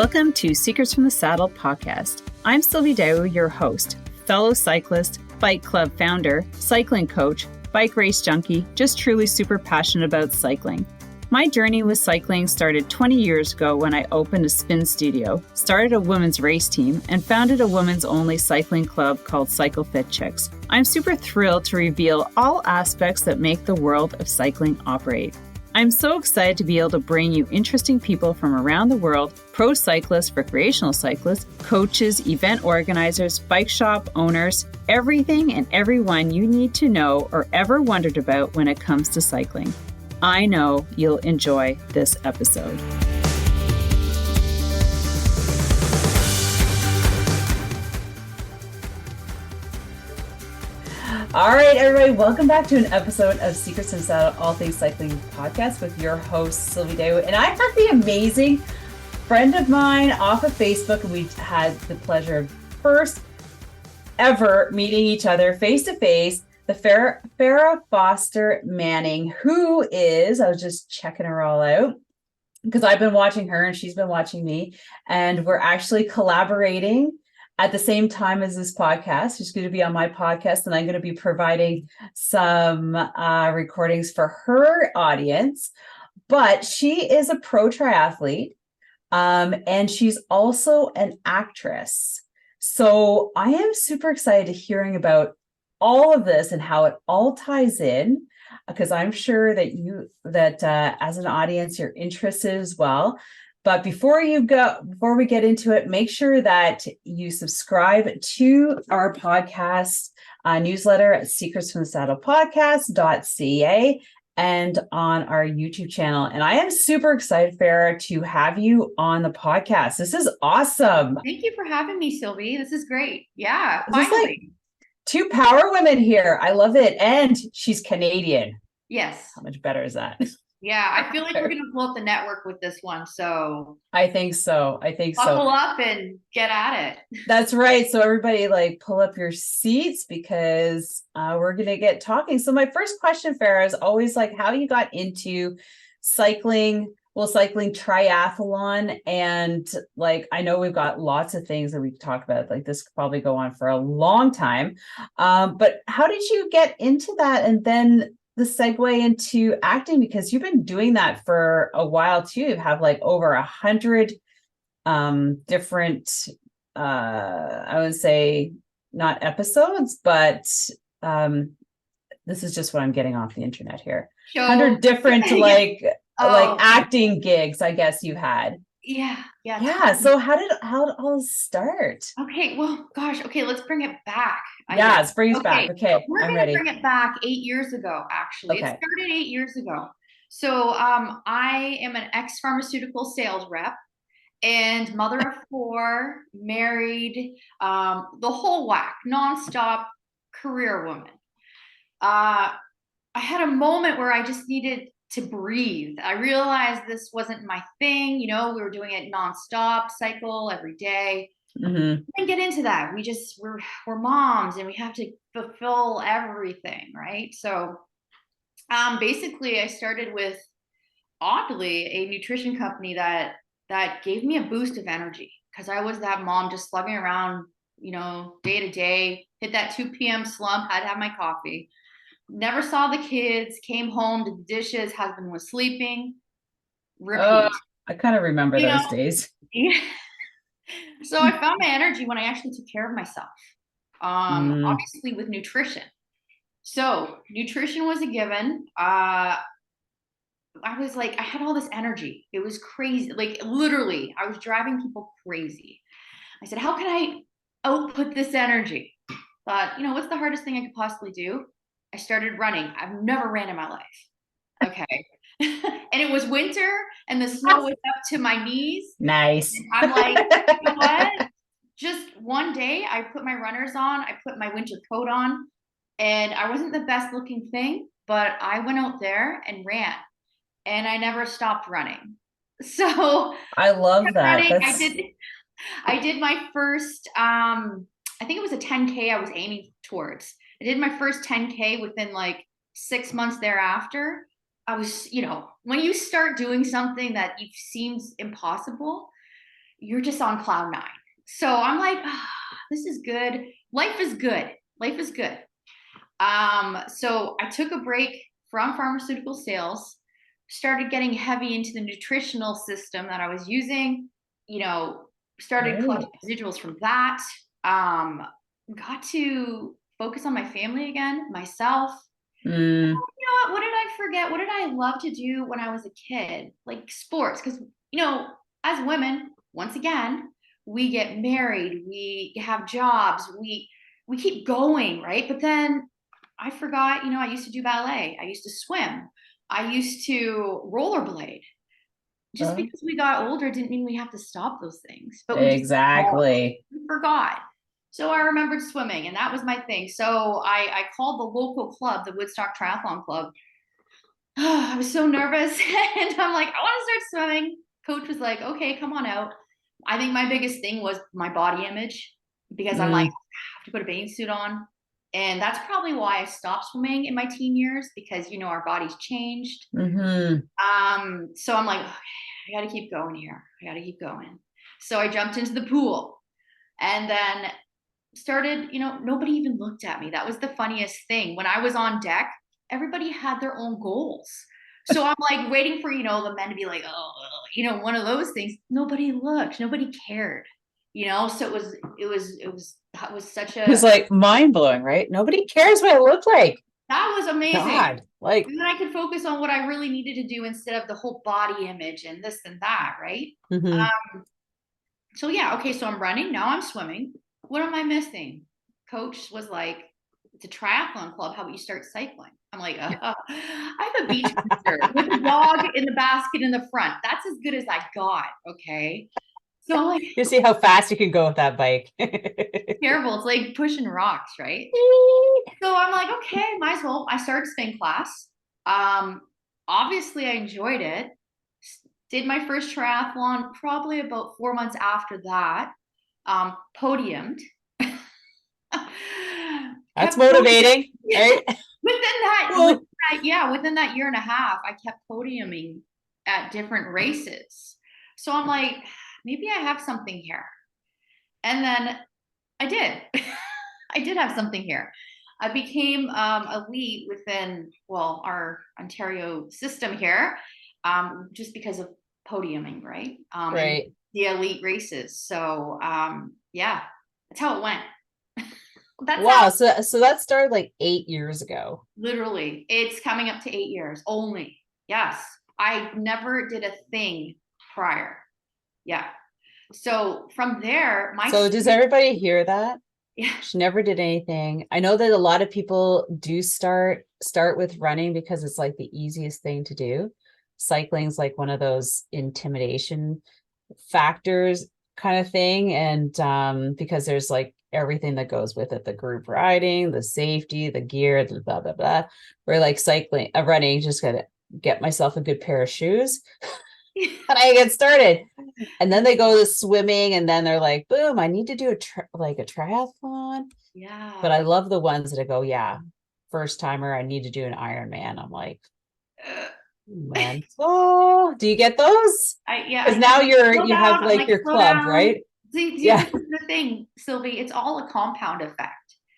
Welcome to Secrets from the Saddle podcast. I'm Sylvie, your host, fellow cyclist, bike club founder, cycling coach, bike race junkie, just truly super passionate about cycling. My journey with cycling started 20 years ago when I opened a spin studio, started a women's race team, and founded a women's only cycling club called Cycle Fit Chicks. I'm super thrilled to reveal all aspects that make the world of cycling operate. I'm so excited to be able to bring you interesting people from around the world, pro cyclists, recreational cyclists, coaches, event organizers, bike shop owners, everything and everyone you need to know or ever wondered about when it comes to cycling. I know you'll enjoy this episode. All right, everybody, welcome back to an episode of Secrets from the Saddle, All Things Cycling podcast with your host, Sylvie. And I have the amazing friend of mine off of Facebook, and we had the pleasure of first ever meeting each other face to face. The Farah Foster Manning, who is, I was just checking her all out because I've been watching her and she's been watching me, and we're actually collaborating at the same time as this podcast. She's going to be on my podcast, and I'm going to be providing some recordings for her audience. But she is a pro triathlete, and she's also an actress. So I am super excited to hearing about all of this and how it all ties in, because I'm sure that as an audience, you're interested as well. But before we get into it, make sure that you subscribe to our podcast newsletter at secretsfromthesaddlepodcast.ca and on our YouTube channel. And I am super excited, Farah, to have you on the podcast. This is awesome. Thank you for having me, Sylvie. This is great. Yeah, finally. Like two power women here. I love it. And she's Canadian. Yes. How much better is that? Yeah, I feel like we're going to pull up the network with this one. So I think so. Buckle up and get at it. That's right. So everybody, pull up your seats because we're going to get talking. So my first question, Farah, is always how you got into cycling. Well, cycling triathlon, and I know we've got lots of things that we could talk about. This could probably go on for a long time. But how did you get into that, and then the segue into acting? Because you've been doing that for a while too. You have over 100 different, I would say not episodes, but this is just what I'm getting off the internet here. 100 different acting gigs, I guess you had. Yeah. So how did all start? Okay, well, gosh. Okay, let's bring it back. Let's bring it back. Okay, we're going to bring it back 8 years ago. Actually, It started 8 years ago. So I am an ex-pharmaceutical sales rep and mother of 4, married, the whole whack, nonstop career woman. I had a moment where I just needed to breathe. I realized this wasn't my thing. We were doing it nonstop, cycle every day. Mm-hmm. And get into that. We're moms and we have to fulfill everything, right? So basically I started with, oddly, a nutrition company that gave me a boost of energy, because I was that mom just slugging around, day to day, hit that 2 p.m. slump, had to have my coffee. Never saw the kids, came home, did the dishes, husband was sleeping. Repeat. I kind of remember those days. Yeah. So I found my energy when I actually took care of myself, obviously with nutrition. So nutrition was a given. I was I had all this energy. It was crazy. Literally, I was driving people crazy. I said, how can I output this energy? Thought, what's the hardest thing I could possibly do? I started running. I've never ran in my life. Okay. And it was winter and the snow was up to my knees. Nice. And I'm like, you know what? Just one day I put my runners on, I put my winter coat on, and I wasn't the best looking thing, but I went out there and ran, and I never stopped running. So I love that. I did my first, I think it was a 10K I was aiming towards. I did my first 10K within 6 months thereafter. I was, when you start doing something that seems impossible, you're just on cloud nine. So I'm like, this is good. Life is good. Life is good. So I took a break from pharmaceutical sales, started getting heavy into the nutritional system that I was using, started collecting residuals from that. Got to focus on my family again, myself. You know what did I forget? What did I love to do when I was a kid? Like sports, because as women, once again, we get married, we have jobs, we keep going, right? But then I forgot, I used to do ballet, I used to swim, I used to rollerblade. Just because we got older didn't mean we have to stop those things, but Exactly. we forgot. So I remembered swimming, and that was my thing. So I called the local club, the Woodstock Triathlon Club. I was so nervous, and I'm like, I want to start swimming. Coach was like, okay, come on out. I think my biggest thing was my body image, because I'm like, I have to put a bathing suit on. And that's probably why I stopped swimming in my teen years, because our body's changed. So I'm like, okay, I got to keep going here. I got to keep going. So I jumped into the pool, and then started, nobody even looked at me. That was the funniest thing. When I was on deck, everybody had their own goals. So I'm like waiting for, the men to be like, oh, one of those things. Nobody looked, nobody cared, so that was such It was like mind blowing, right? Nobody cares what it looked like. That was amazing. God, like, and then I could focus on what I really needed to do instead of the whole body image and this and that, right? So yeah, okay, so I'm running, now I'm swimming. What am I missing? Coach was like, it's a triathlon club. How about you start cycling? I'm like, I have a beach cruiser with a dog in the basket in the front. That's as good as I got. Okay. So I'm like, you see how fast you can go with that bike. terrible. It's like pushing rocks, right? So I'm like, okay, might as well. I started spin class. Obviously I enjoyed it. Did my first triathlon probably about 4 months after that. Podiumed. That's motivating, right? Within that year and a half, I kept podiuming at different races. So I'm like, maybe I have something here. And then I did. I did have something here. I became elite within, our Ontario system here, just because of podiuming, right? Right. And the elite races. So yeah, that's how it went. Wow. So that started like 8 years ago. Literally, it's coming up to 8 years only. Yes. I never did a thing prior. Yeah. So from there, So does everybody hear that? Yeah. She never did anything. I know that a lot of people do start with running because it's like the easiest thing to do. Cycling's like one of those intimidation factors kind of thing. And because there's like everything that goes with it, the group riding, the safety, the gear, the blah, blah, blah. We're like running, just gotta get myself a good pair of shoes. And I get started. And then they go to swimming, and then they're like, boom, I need to do a triathlon. Yeah. But I love the ones that go, yeah, first timer, I need to do an Ironman. I'm like, man. Oh, do you get those? Because now you have like your club, right? See, this is the thing, Sylvie. It's all a compound effect.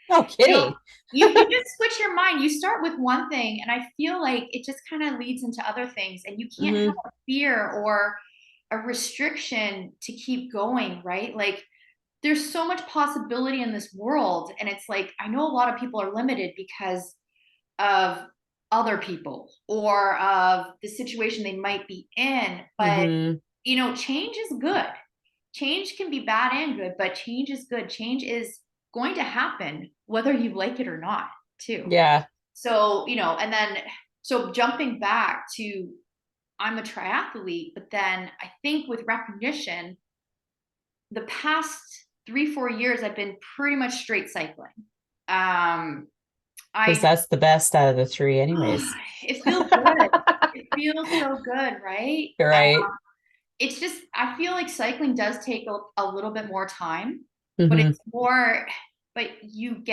No kidding. You just switch your mind. You start with one thing, and I feel like it just kind of leads into other things, and you can't have a fear or a restriction to keep going, right? Like there's so much possibility in this world, and it's like I know a lot of people are limited because of other people or of the situation they might be in, but change is good. Change can be bad and good, but change is good. Change is going to happen whether you like it or not, too. Yeah. So, and then so jumping back to I'm a triathlete, but then I think with recognition, the past 3-4 years I've been pretty much straight cycling. Because that's the best out of the three anyways. It feels good. It feels so good, right? Right. It's just I feel like cycling does take a little bit more time, but it's more, but you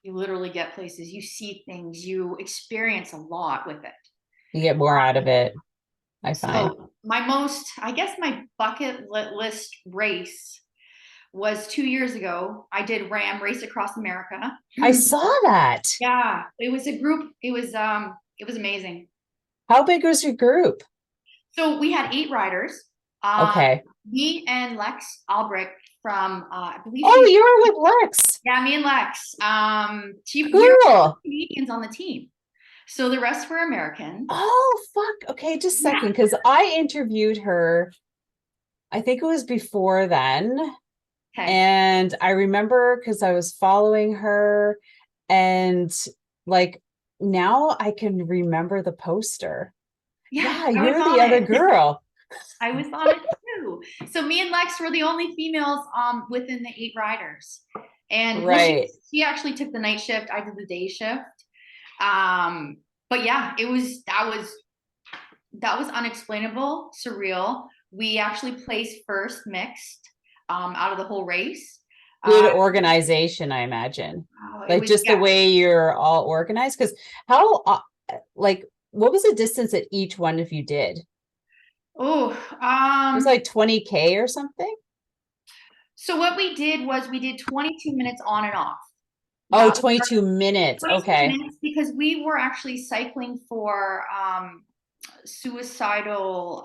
literally get places, you see things, you experience a lot with it. You get more out of it. I find. So I guess my bucket list race was 2 years ago. I did Ram Race Across America. I saw that. Yeah, it was a group. It was amazing. How big was your group? So we had 8 riders. Okay. Me and Lex Albrecht from I believe Oh, she's you were with Lex. yeah, me and Lex. We were Cool. Canadians on the team. So the rest were Americans. Oh, fuck. Okay, just a Yeah. second, because I interviewed her, I think it was before then. Okay. And I remember because I was following her, and like now I can remember the poster. Yeah, Yeah, I was you're the on other it. girl. I was on it too. So me and Lex were the only females within the 8 riders. And well, Right. she actually took the night shift. I did the day shift. Um, but yeah, that was unexplainable, surreal. We actually placed first mixed out of the whole race. Good Uh, organization, I imagine. it Like was just the yeah. way you're all organized. Because how, like, what was the distance that each one of you did? It Oh, was like 20K or something? so what we did was we did 22 minutes on and off. Oh, That was 22 minutes. 22 Okay. minutes because we were actually cycling for suicidal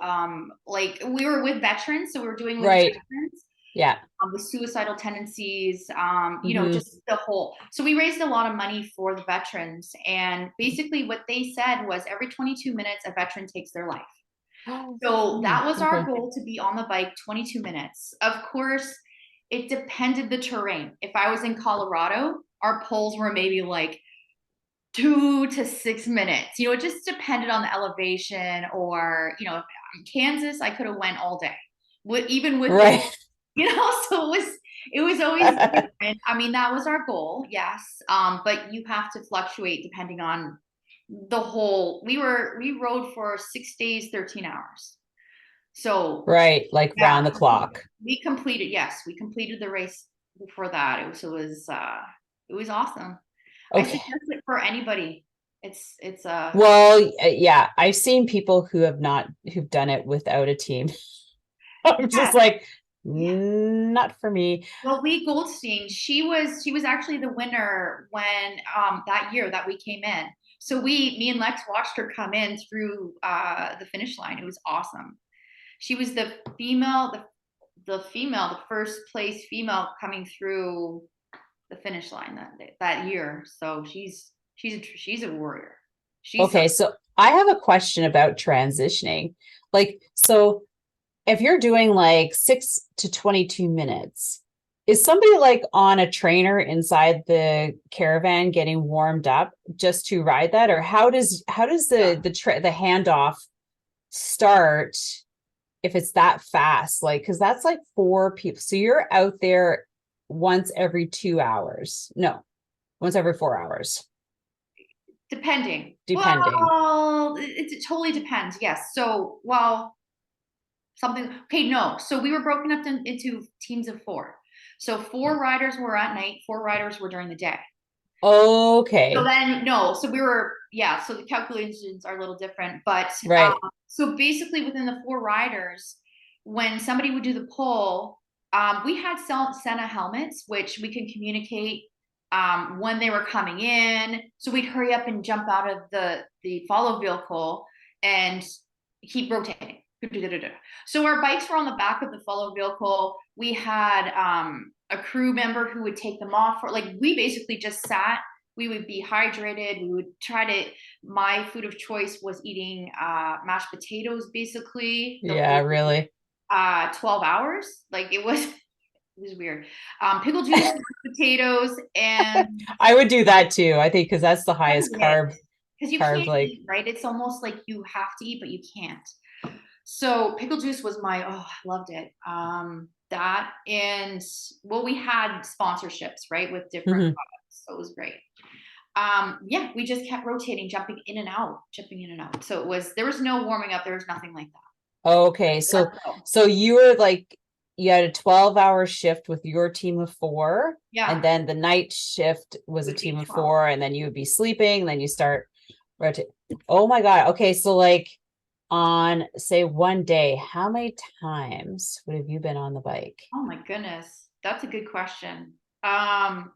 like we were with veterans, so we were doing with Right. veterans Yeah. with suicidal tendencies, Mm-hmm. just the whole. So we raised a lot of money for the veterans, and basically what they said was every 22 minutes a veteran takes their life. So that was our Okay. goal, to be on the bike 22 minutes. Of course, it depended the terrain. If I was in Colorado, our poles were maybe like 2 to 6 minutes. It just depended on the elevation, or Kansas, I could have went all day. Even with the, Right. so it was always different. I mean, that was our goal, yes. But you have to fluctuate depending on the whole. We rode for 6 days, 13 hours. So Right. Like yeah, round the clock. yes, we completed the race before that. It was awesome. I Okay. suggest it for anybody. It's Well, yeah, I've seen people who've done it without a team. I'm yeah, just like, yeah. not for me. Well, Lee Goldstein, she was actually the winner when that year that we came in. So me and Lex watched her come in through the finish line. It was awesome. She was the first place female coming through the finish line that year. So she's a warrior. She's Okay, something. so I have a question about transitioning. Like, so if you're doing like 6 to 22 minutes, is somebody like on a trainer inside the caravan getting warmed up just to ride that? Or how does the handoff start if it's that fast? Like, because that's like 4 people. So you're out there once every 2 hours. No, once every 4 hours, Depending. depending. Well, it totally depends. Yes. So, well, something. Okay, no. So we were broken up into teams of four. So 4 riders were at night. 4 riders were during the day. So Okay. then, no. So we were, yeah. So the calculations are a little different, but Right. so basically within the 4 riders, when somebody would do the pull, we had Senna helmets, which we could communicate when they were coming in. So we'd hurry up and jump out of the follow vehicle and keep rotating. So our bikes were on the back of the follow vehicle. We had a crew member who would take them off. Like we basically just sat. We would be hydrated. We would try to. My food of choice was eating mashed potatoes, basically the Yeah, whole really. 12 hours. Like it was weird. Pickle juice, potatoes, and I would do that too. I think because that's the that highest was it. Because you carb can't like. eat, right? It's almost like you have to eat, but you can't. So pickle juice was I loved it. That and well, we had sponsorships, right, with different Mhm. products. So it was great. Yeah, we just kept rotating, jumping in and out, jumping in and out. So there was no warming up, there was nothing like that. Okay, so Let's go. so you were like you had a 12-hour shift with your team of four, and Yeah, then the night shift it was a would team be of 12. four, and then you would be sleeping, and then you start rotate. Oh my God. Okay, so like on, say, one day, how many times would have you been on the bike? Oh my goodness. That's a good question. Probably,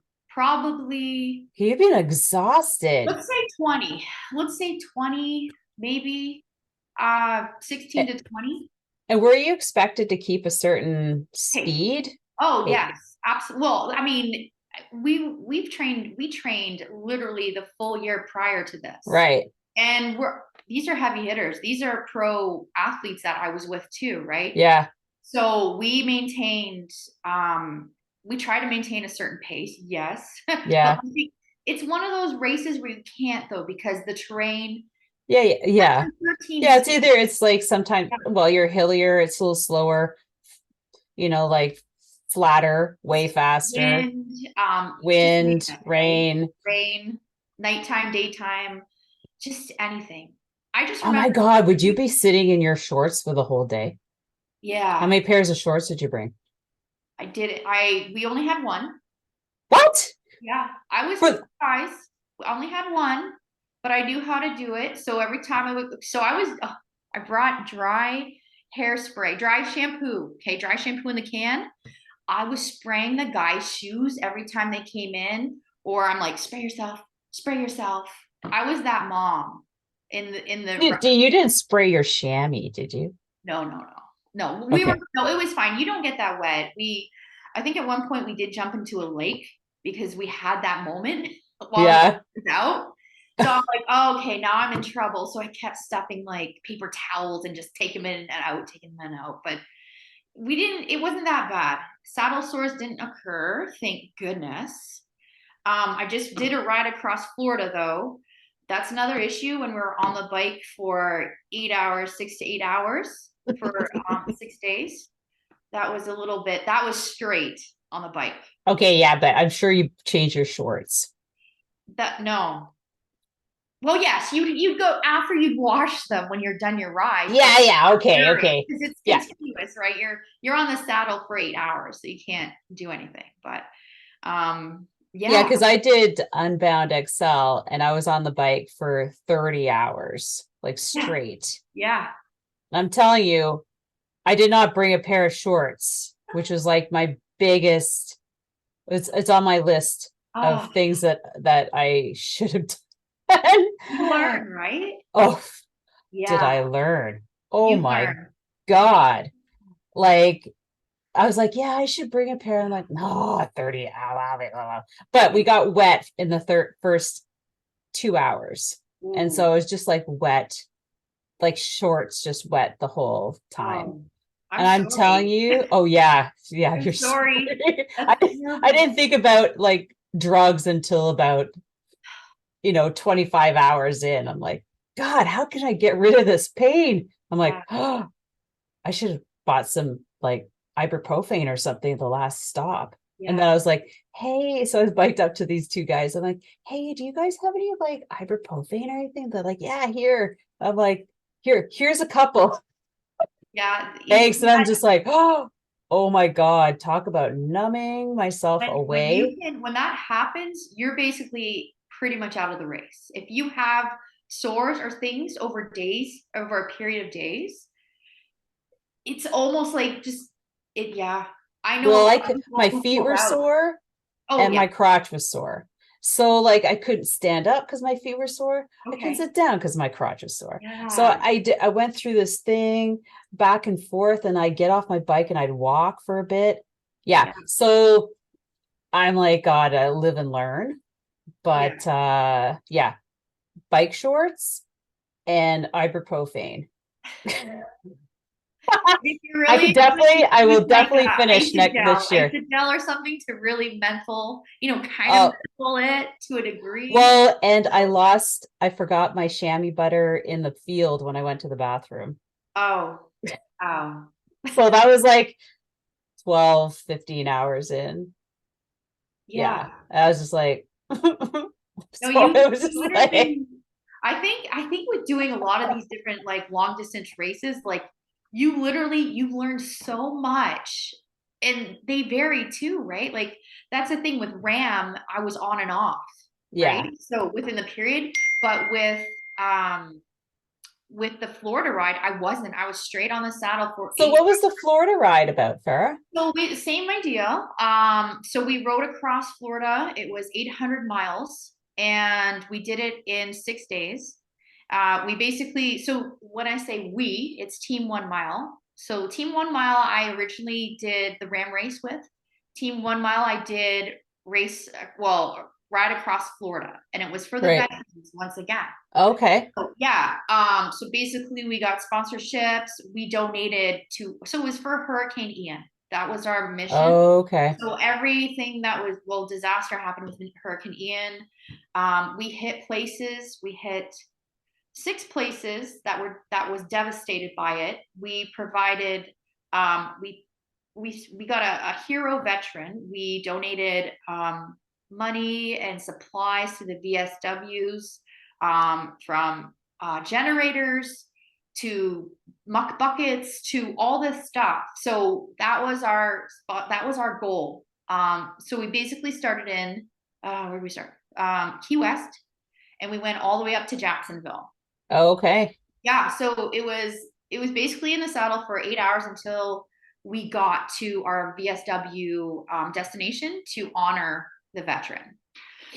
You've been exhausted. let's say 20. Let's say 20, maybe 16 A- to 20. And were you expected to keep a certain Hey. speed? Oh, It, yes. Absolutely. Well, I mean, we trained literally the full year prior to this. right. And these are heavy hitters. These are pro athletes that I was with too, right? Yeah. So we try to maintain a certain pace, yes. But Yeah. I think it's one of those races where you can't though, because the terrain, Yeah. Yeah. Yeah. 13 Yeah, it's states, either it's like sometimes, well, you're hillier, it's a little slower, like flatter, way faster, wind, just name wind, it, right? rain. Rain, nighttime, daytime, just anything. I just Oh my remember, God, would you be sitting in your shorts for the whole day? How yeah, many pairs of shorts did you bring? I did it. We only had one. What? Yeah, I was For surprised. We only had one, but I knew how to do it. So every time I brought dry hairspray, dry shampoo. Okay, dry shampoo in the can. I was spraying the guys' shoes every time they came in, or I'm like, spray yourself, spray yourself. I was that mom you didn't spray your chamois, did you? no, no, no. No, Okay. no, it was fine. You don't get that wet. I think at one point we did jump into a lake because we had that moment while the Yeah. was out. So I'm like, oh, okay, now I'm in trouble. So I kept stuffing like paper towels and just take them in and out, taking them out. But it wasn't that bad. Saddle sores didn't occur, thank goodness. I just did a ride across Florida though. That's another issue when we were on the bike for 8 hours, 6 to 8 hours for 6 days. That was straight on the bike. Okay, yeah, but I'm sure you changed your shorts. No. Well, yes, you'd go after you'd wash them when you're done your ride. So Yeah, yeah, okay, okay. because it's Yeah. continuous, right? You're on the saddle for 8 hours, so you can't do anything. But Yeah, yeah, because I did Unbound XL and I was on the bike for 30 hours, like yeah, straight. yeah. I'm telling you, I did not bring a pair of shorts, which was like my biggest, it's on my list of Oh, things that I should have done. you learn, right? Oh, did Yeah, I learn? Oh you my learn. God. Like I was like, yeah, I should bring a pair. I'm like, no, 30. But we got wet in the first 2 hours. And Ooh, so it was just like wet, like shorts, just wet the whole time. oh, And I'm I'm telling sorry. you, oh yeah, yeah, I'm you're sorry. sorry. That's I terrible. didn't think about like drugs until about 25 hours in. I'm like, God, how can I get rid of this pain? I'm like, Yeah, oh, I should have bought some like ibuprofen or something at the last stop. And then yeah. I was like, hey, so I was biked up to these two guys. I'm like, hey, do you guys have any like ibuprofen or anything? They're like, yeah, here. I'm like, here's a couple. Yeah, Thanks. And I'm just like, oh my God, talk about numbing myself away. when that happens, you're basically pretty much out of the race. If you have sores or things over a period of days, it's almost like just it. Yeah, I know a Well, lot like of people my who feet pulled were out. sore Oh and yeah, my crotch was sore. So like I couldn't stand up because my feet were sore. I couldn't okay, sit down because my crotch was sore. So yeah, I went through this thing back and forth and I'd get off my bike and I'd walk for a bit. Yeah. yeah, So I'm like, gotta live and learn. yeah. But yeah, bike shorts and ibuprofen. If you really, I use will like definitely finish next this year. Isogel or something to really kind of Oh, mental it to a degree. well, and I forgot my chamois butter in the field when I went to the bathroom. Oh, oh, So that was like 12, 15 hours in. yeah. Yeah. I was just like, No, so it was you just like, literally. I think with doing a lot of these different like long distance races, like you learn so much, and they vary too, right? Like that's the thing with Ram. I was on and off, right? yeah, So within the period, but with the Florida ride, I wasn't. I was straight on the saddle for So 8. what was the Florida ride about, Farah? So same idea. So we rode across Florida. It was 800 miles, and we did it in 6 days. We basically, so when I say we, it's Team 1 Mile. So Team 1 Mile, I originally did the Ram race with. Team 1 Mile, I did race, well, ride across Florida, and it was for the Right. veterans once again. Okay. So, yeah. So basically, we got sponsorships. We donated to, so it was for Hurricane Ian. That was our mission. Okay. So everything that was, well, disaster happened with Hurricane Ian. We hit places. We hit 6 places that was devastated by it. We provided. We got a hero veteran. We donated money and supplies to the VSWs, from generators to muck buckets to all this stuff. So that was our spot. That was our goal. So we basically started in where did we start? Key West, and we went all the way up to Jacksonville. Okay. Yeah, so it was basically in the saddle for 8 hours until we got to our VSW destination to honor the veteran,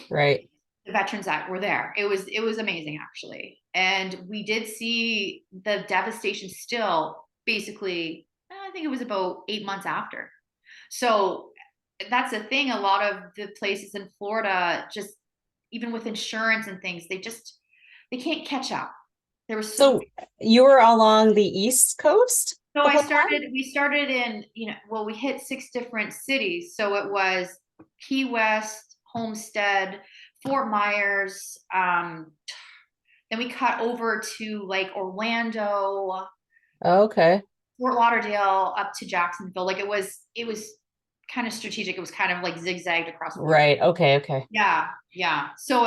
Right. the veterans that were there. It was amazing actually, and we did see the devastation still. Basically, I think it was about 8 months after. So that's the thing. A lot of the places in Florida, just even with insurance and things, they can't catch up. There was So you were along the East Coast So the whole time? we started in, well, we hit 6 different cities. So it was Key West, Homestead, Fort Myers. Then we cut over to like Orlando, Okay. Fort Lauderdale, up to Jacksonville. Like it was kind of strategic. It was kind of like zigzagged across Florida. Right. Okay. Okay. Yeah, yeah. So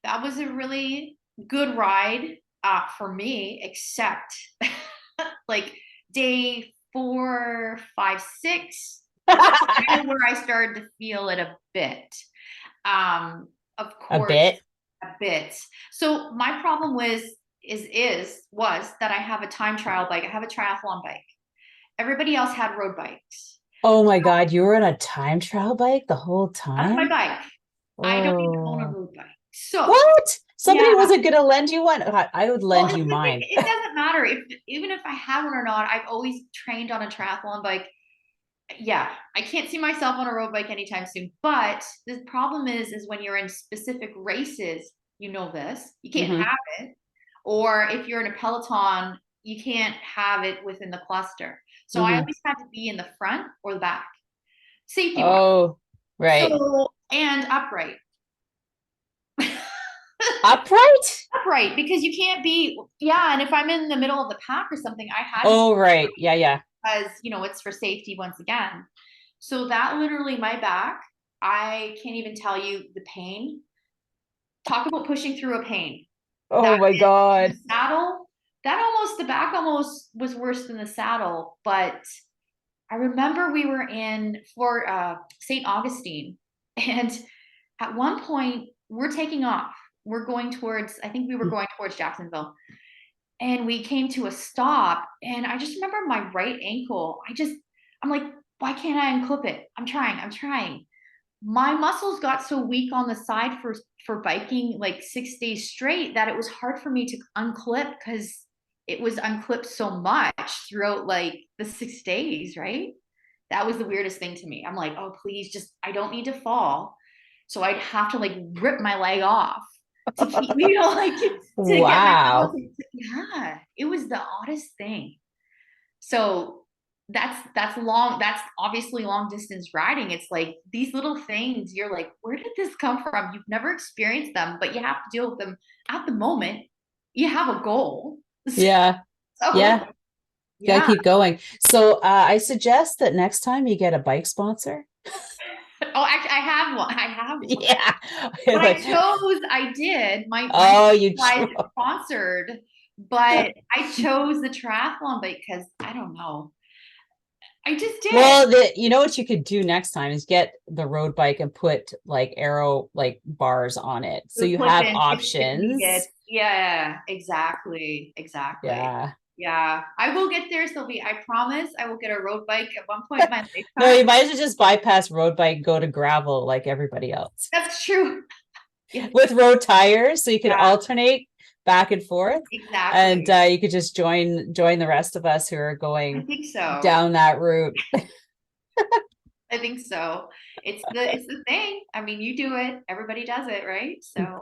that was a really good ride for me, except like day 4, 5, 6, kind of where I started to feel it a bit. Of A course, bit. a bit. So my problem was that I have a time trial bike. I have a triathlon bike. Everybody else had road bikes. Oh my God, you were on a time trial bike the whole That's my time? bike. I don't even own a Oh, road bike. So what? Somebody yeah. wasn't gonna lend you one? I would Well, lend you mine. it doesn't matter if even if I have one or not. I've always trained on a triathlon bike. Yeah, I can't see myself on a road bike anytime soon. But the problem is when you're in specific races, this you can't Hmm. have it. Or if you're in a peloton, you can't have it within the cluster. So I Hmm. always had to be in the front or the back, safety wise. Oh, right. So and upright. Upright? Upright, because you can't be, yeah. And if I'm in the middle of the pack or something, I had to be Oh, right. Yeah, yeah. because it's for safety once again. So that literally my back, I can't even tell you the pain. Talk about pushing through a pain. Oh That my the God. saddle, the back almost was worse than the saddle. But I remember we were in for St. Augustine, and at one point we're taking off. We're going towards, I think we were going towards Jacksonville, and we came to a stop, and I just remember my right ankle. I'm like, why can't I unclip it? I'm trying. My muscles got so weak on the side for biking like 6 days straight that it was hard for me to unclip because it was unclipped so much throughout like the 6 days, right? That was the weirdest thing to me. I'm like, oh, please, just, I don't need to fall. So I'd have to like rip my leg off to keep, like to get my balance. Wow. Yeah, it was the oddest thing. So that's long. That's obviously long distance riding. It's like these little things. You're like, where did this come from? You've never experienced them, but you have to deal with them at the moment. You have a goal. Yeah. So Yeah. Gotta yeah. keep going. So I suggest that next time you get a bike sponsor. Oh, actually, I have one. I have one. Yeah. But Like, I did. My oh, you guys chose. sponsored, but I chose the triathlon bike because I don't know. I just did. Well, you know what you could do next time is get the road bike and put like arrow like bars on it. So The you clip have in if needed. options. Yeah, exactly. Exactly. Yeah. Yeah. I will get there, Sylvie. I promise I will get a road bike at one point in my No, lifetime. you might as well just bypass road bike, go to gravel like everybody else That's true. Yeah. with road tires, so you could Yeah, alternate back and forth, and exactly. you could just join the rest of us who are I going think so. down that route. I think so. It's the thing. I mean, you do it, everybody does it, right? So,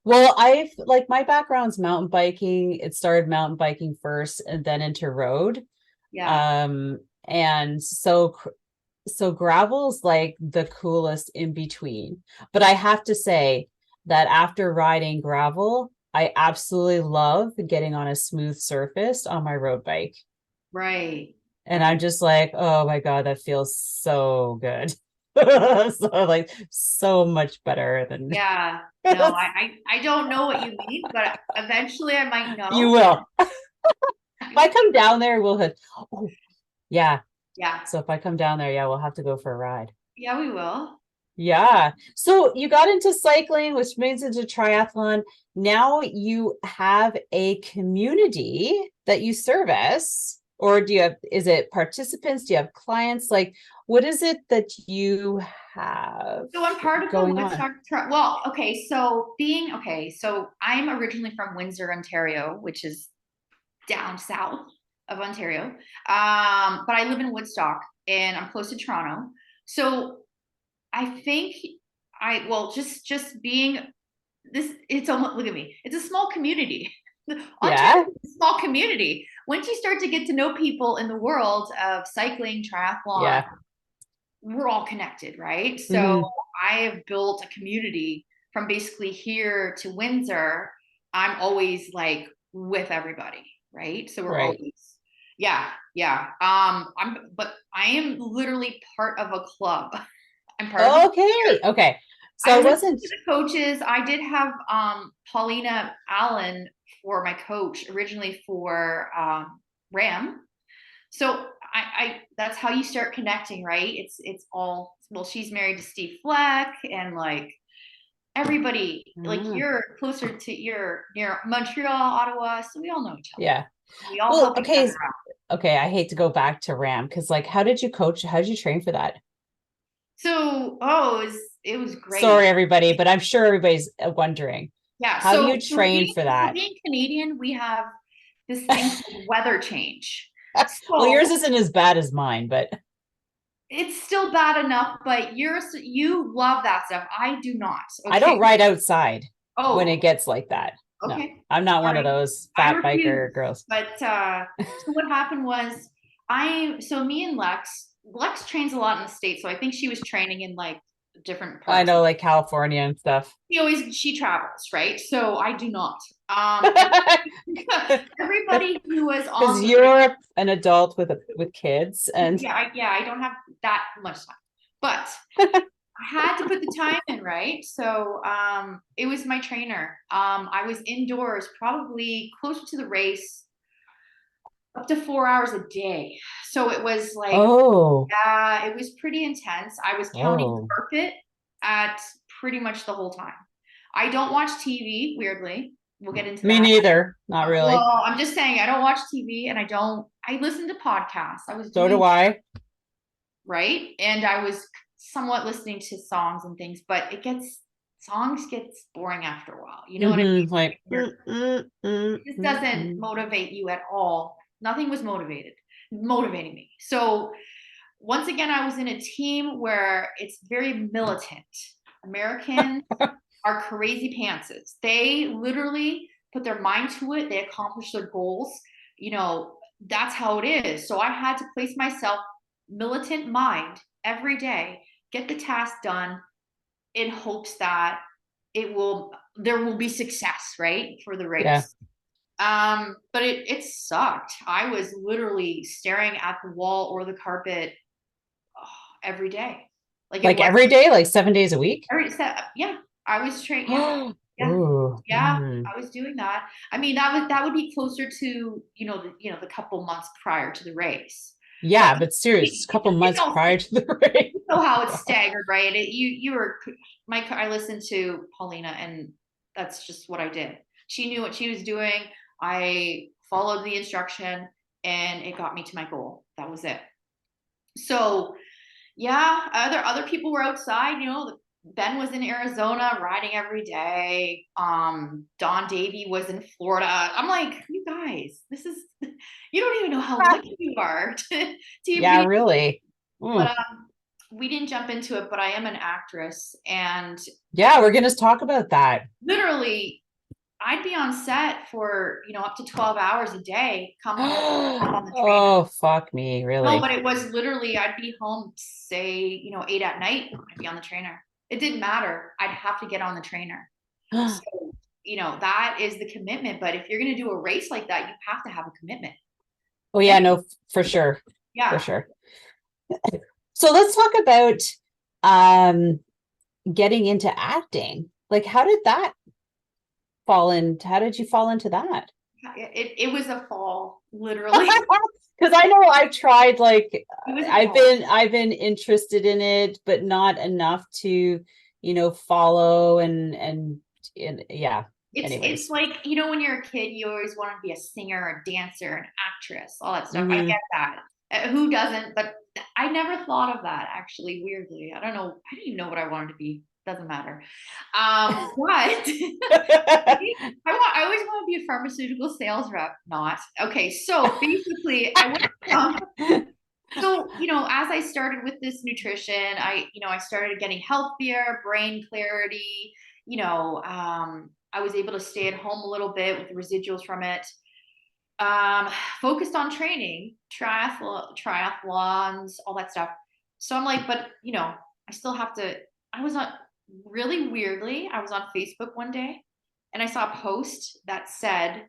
Well, I've like my background's mountain biking. It started mountain biking first and then into road. yeah. And so gravel's like the coolest in between. But I have to say that after riding gravel, I absolutely love getting on a smooth surface on my road bike. Right. And I'm Right. just like, oh my God, that feels so good. So like so much better than Yeah. No, I don't know what you mean, but eventually I might you know. will. If I come down there, we'll have, oh yeah. Yeah. So if I come down there, yeah, we'll have to go for a ride. Yeah, we will. Yeah. So you got into cycling, which means into triathlon. Now you have a community that you service, or do you have, is it participants? Do you have clients? Like, what is it that you have So I'm part of the going on? Woodstock. Well, okay. So I'm originally from Windsor, Ontario, which is down south of Ontario. But I live in Woodstock and I'm close to Toronto. So I think just being this, it's almost, look at me. It's a small community. Ontario Yeah. is a small community. Once you start to get to know people in the world of cycling, triathlon, Yeah. we're all connected, right? So Hmm. I have built a community from basically here to Windsor. I'm always like with everybody, right? So we're Right. always, yeah, yeah. But I am literally part of a club. I'm part of a Okay. Okay. So I I listen wasn't, to the coaches. I did have Paulina Allen for my coach originally for Ram. So I that's how you start connecting, right? It's all, well, she's married to Steve Fleck and like everybody, like ah, you're closer to, you're near Montreal, Ottawa, so we all know each other. yeah. We all Well, help each other okay. out. Okay. I hate to go back to RAM because like, how did you coach? How did you train for that? So it was great. Sorry, everybody, but I'm sure everybody's wondering. Yeah. How do So you train for so that? being Canadian, we have this thing called weather change. Well, yours So isn't as bad as mine, but it's still bad enough, but you love that stuff. I do not. I Okay. don't ride outside when it Oh, gets like that. No, okay. I'm not one of Sorry. those I fat refuse. biker girls. But so what happened was so me and Lex trains a lot in the States, so I think she was training in like different I parts. know, like California and stuff. She travels, right? So I do not. And everybody who was Because on the you're an adult with kids, and yeah, I don't have that much time. But I had to put the time in, right? So it was my trainer. I was indoors probably closer to the race, up to 4 hours a day. So it was like, oh, yeah, it was pretty intense. I was counting oh, carpet at pretty much the whole time. I don't watch TV, weirdly. We'll get into me that. neither. Not really. Well, I'm just saying I don't watch TV and I listen to podcasts. I was So doing, do I. right? And I was somewhat listening to songs and things, but songs gets boring after a while. You know what I mean? Like, It just doesn't motivate you at all. Nothing was motivating me. So once again, I was in a team where it's very militant. Americans are crazy pantses. They literally put their mind to it. They accomplish their goals. You know, that's how it is. So I had to place myself militant mind every day, get the task done in hopes that there will be success, right, for the yeah. race. But it sucked. I was literally staring at the wall or the carpet, oh, every day. Like it Like was every day, like 7 days a week. yeah, I was trained. Yeah, yeah, Ooh, yeah. I was doing that. I mean, that would be closer to, the couple months prior to the race. But yeah, but serious, a couple months prior to the race. you know how it's staggered, right? You were I listened to Paulina, and that's just what I did. She knew what she was doing. I followed the instruction and it got me to my goal. That was it. So yeah, other people were outside, Ben was in Arizona riding every day. Don Davey was in Florida. I'm like, you guys, this is you don't even know how lucky you are to Yeah, be. really. But we didn't jump into it, but I am an actress, and yeah, we're gonna talk about that. literally I'd be on set for, up to 12 hours a day, come home on the trainer. Oh, fuck me, really? No, but it was literally, I'd be home, say, 8 at night, I'd be on the trainer. It didn't matter. I'd have to get on the trainer. So, that is the commitment. But if you're going to do a race like that, you have to have a commitment. Oh, yeah, no, for sure. Yeah. For sure. So let's talk about getting into acting. Like, how did you fall into that? It was a fall, literally. Because I know I've tried, like, I've been interested in it, but not enough to, follow and yeah. It's like, when you're a kid, you always want to be a singer, a dancer, an actress, all that stuff. Mm-hmm. I get that. Who doesn't? But I never thought of that, actually, weirdly. I don't know. I didn't even know what I wanted to be. Doesn't matter. But I always want to be a pharmaceutical sales rep. Not. Okay. So basically, I went from, so, as I started with this nutrition, I started getting healthier, brain clarity, I was able to stay at home a little bit with the residuals from it. Focused on training, triathlons, all that stuff. So I'm like, but I still have to. I was on really weirdly. I was on Facebook one day, and I saw a post that said,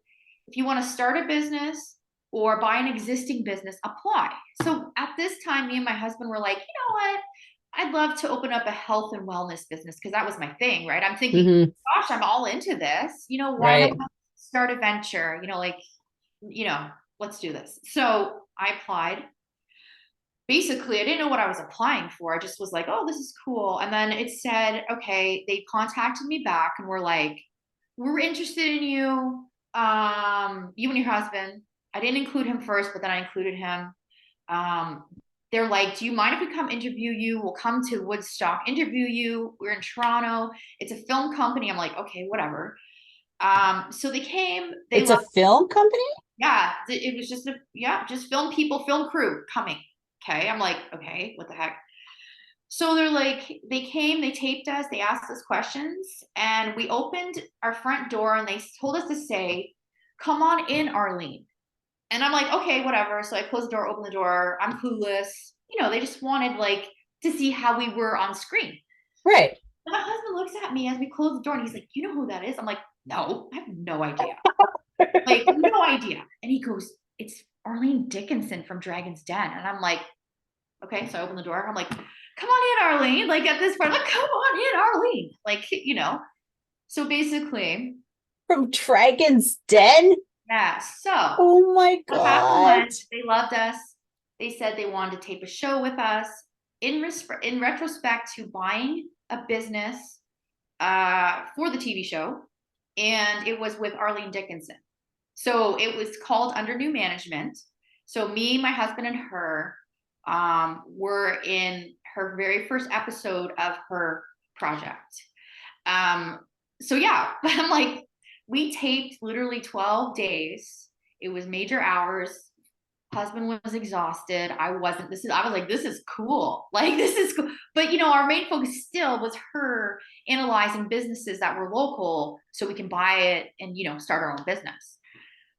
if you want to start a business or buy an existing business, apply. So at this time, me and my husband were like, you know what? I'd love to open up a health and wellness business because that was my thing, right? I'm thinking, gosh, I'm all into this. Why not start a venture? Let's do this. So I applied. Basically, I didn't know what I was applying for. I just was like, oh, this is cool. And then it said, okay, they contacted me back and were like, we're interested in you, you and your husband. I didn't include him first, but then I included him. They're like, do you mind if we come interview you? We'll come to Woodstock, interview you. We're in Toronto. It's a film company. I'm like, okay, whatever. So they came. It's a film company? Yeah, it was just film people, film crew coming. Okay, I'm like, okay, what the heck? So they're like, they came, they taped us, they asked us questions, and we opened our front door and they told us to say, come on in, Arlene. And I'm like, okay, whatever. So I closed the door, opened the door. I'm clueless. They just wanted to see how we were on screen. Right. And my husband looks at me as we close the door and he's like, you know who that is? I'm like, no, I have no idea. No idea. And he goes, it's Arlene Dickinson from Dragon's Den. And I'm like, okay. So I open the door. I'm like, come on in, Arlene. At this point, I'm like, come on in, Arlene. So basically. From Dragon's Den? Yeah. So. Oh my God. They loved us. They said they wanted to tape a show with us. In retrospect to buying a business for the TV show. And it was with Arlene Dickinson. So it was called Under New Management. So me, my husband, and her were in her very first episode of her project. So yeah, I'm like, we taped literally 12 days. It was major hours. Husband was exhausted. I wasn't. I was like, this is cool. This is cool. But our main focus still was her analyzing businesses that were local so we can buy it and start our own business.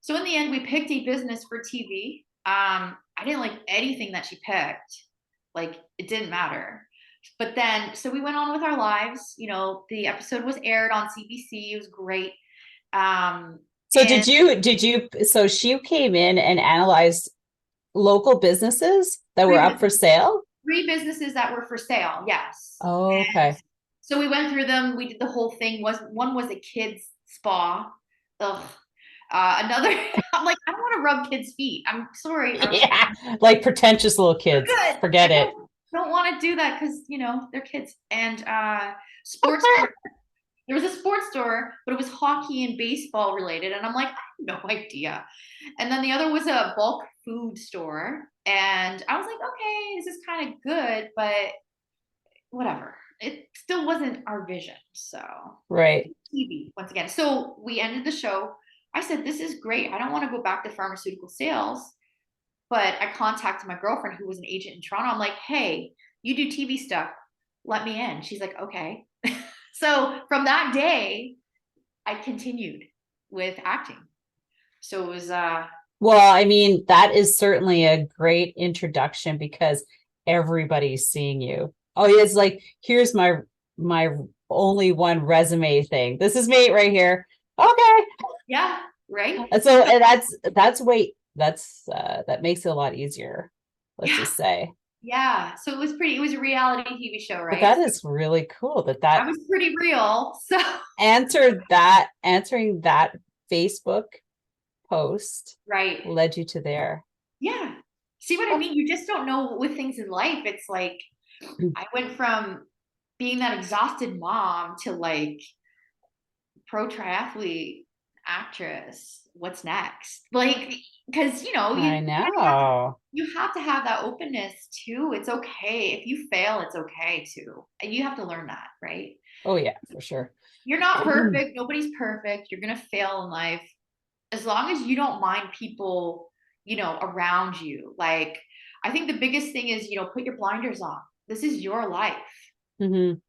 So in the end, we picked a business for TV. I didn't like anything that she picked. It didn't matter. But then, so we went on with our lives. The episode was aired on CBC. It was great. So so she came in and analyzed local businesses that were up for sale? 3 businesses that were for sale. Yes. Oh, okay. And so we went through them. We did the whole thing. One was a kids spa. Ugh. Another, I'm like, I don't want to rub kids' feet. I'm sorry. Yeah, like pretentious little kids. Forget it. Don't want to do that because they're kids. And sports. There was a sports store, but it was hockey and baseball related. And I'm like, I have no idea. And then the other was a bulk food store. And I was like, okay, this is kind of good, but whatever. It still wasn't our vision. So Right. TV once again. So we ended the show. I said, this is great. I don't want to go back to pharmaceutical sales. But I contacted my girlfriend who was an agent in Toronto. I'm like, hey, you do TV stuff. Let me in. She's like, okay. So from that day, I continued with acting. So it was Well, I mean, that is certainly a great introduction because everybody's seeing you. Oh, yeah, it's like, here's my only one resume thing. This is me right here. Okay. yeah, right? And so and that makes it a lot easier. Let's Yeah. just say. Yeah. So it was a reality TV show, But right? that So is really cool I that was pretty real. So answering that Facebook post right. led you to there. Yeah. See what I Oh, mean? You just don't know with things in life. It's like I went from being that exhausted mom to like pro triathlete actress. What's next? Like, because I know. you have to have that openness too. It's okay if you fail. It's okay too, and you have to learn that, right? Oh yeah, for sure. You're not perfect. Nobody's perfect. You're gonna fail in life. As long as you don't mind people, around you. Like, I think the biggest thing is, put your blinders on. This is your life. Mhm.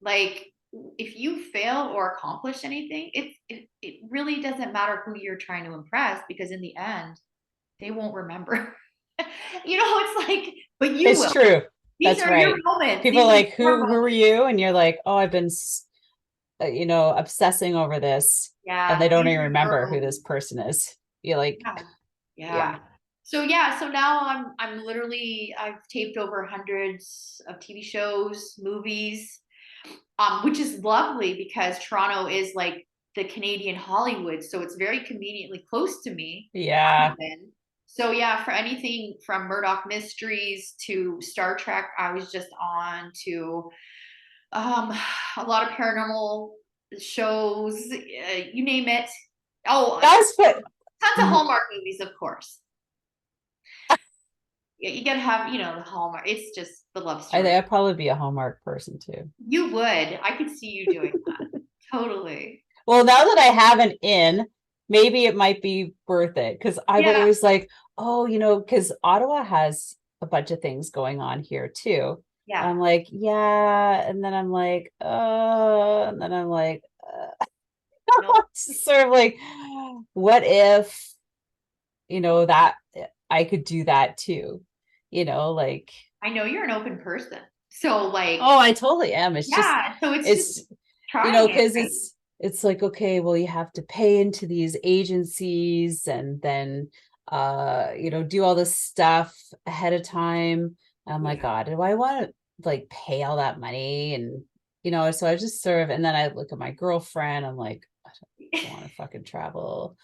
Like, if you fail or accomplish anything, it really doesn't matter who you're trying to impress because in the end, they won't remember. It's like, but you It's will. true. These That's are your right. moments. People These are are like, your who were moments. you? And you're like, oh, I've been obsessing over this, and they Yeah, don't these even are your remember who this moments. person is. You're like, Yeah. yeah. Yeah. So yeah, so now I'm literally I've taped over hundreds of TV shows, movies, which is lovely because Toronto is like the Canadian Hollywood, so it's very conveniently close to me. Yeah. So yeah, for anything from Murdoch Mysteries to Star Trek, I was just on to um, a lot of paranormal shows, you name it. Oh, That's what tons of Hallmark movies, of course. Yeah, you gotta have, the Hallmark. It's just the love I think story. I'd probably be a Hallmark person too. You would. I could see you doing that. Totally. Well, now that I have an in, maybe it might be worth it because I've Yeah. always like, oh, because Ottawa has a bunch of things going on here too. And Yeah. I'm like, yeah. And then I'm like, and then I'm like, No, it's sort of like, what if, that I could do that too? Like, I know you're an open person. So like, oh, I totally am. yeah. So it's just It's, trying it, because right? it's like, okay, well, you have to pay into these agencies and then, do all this stuff ahead of time. I'm like, Yeah. God, do I want to like pay all that money? And, so I just sort of, and then I look at my girlfriend, I'm like, I don't want to fucking travel.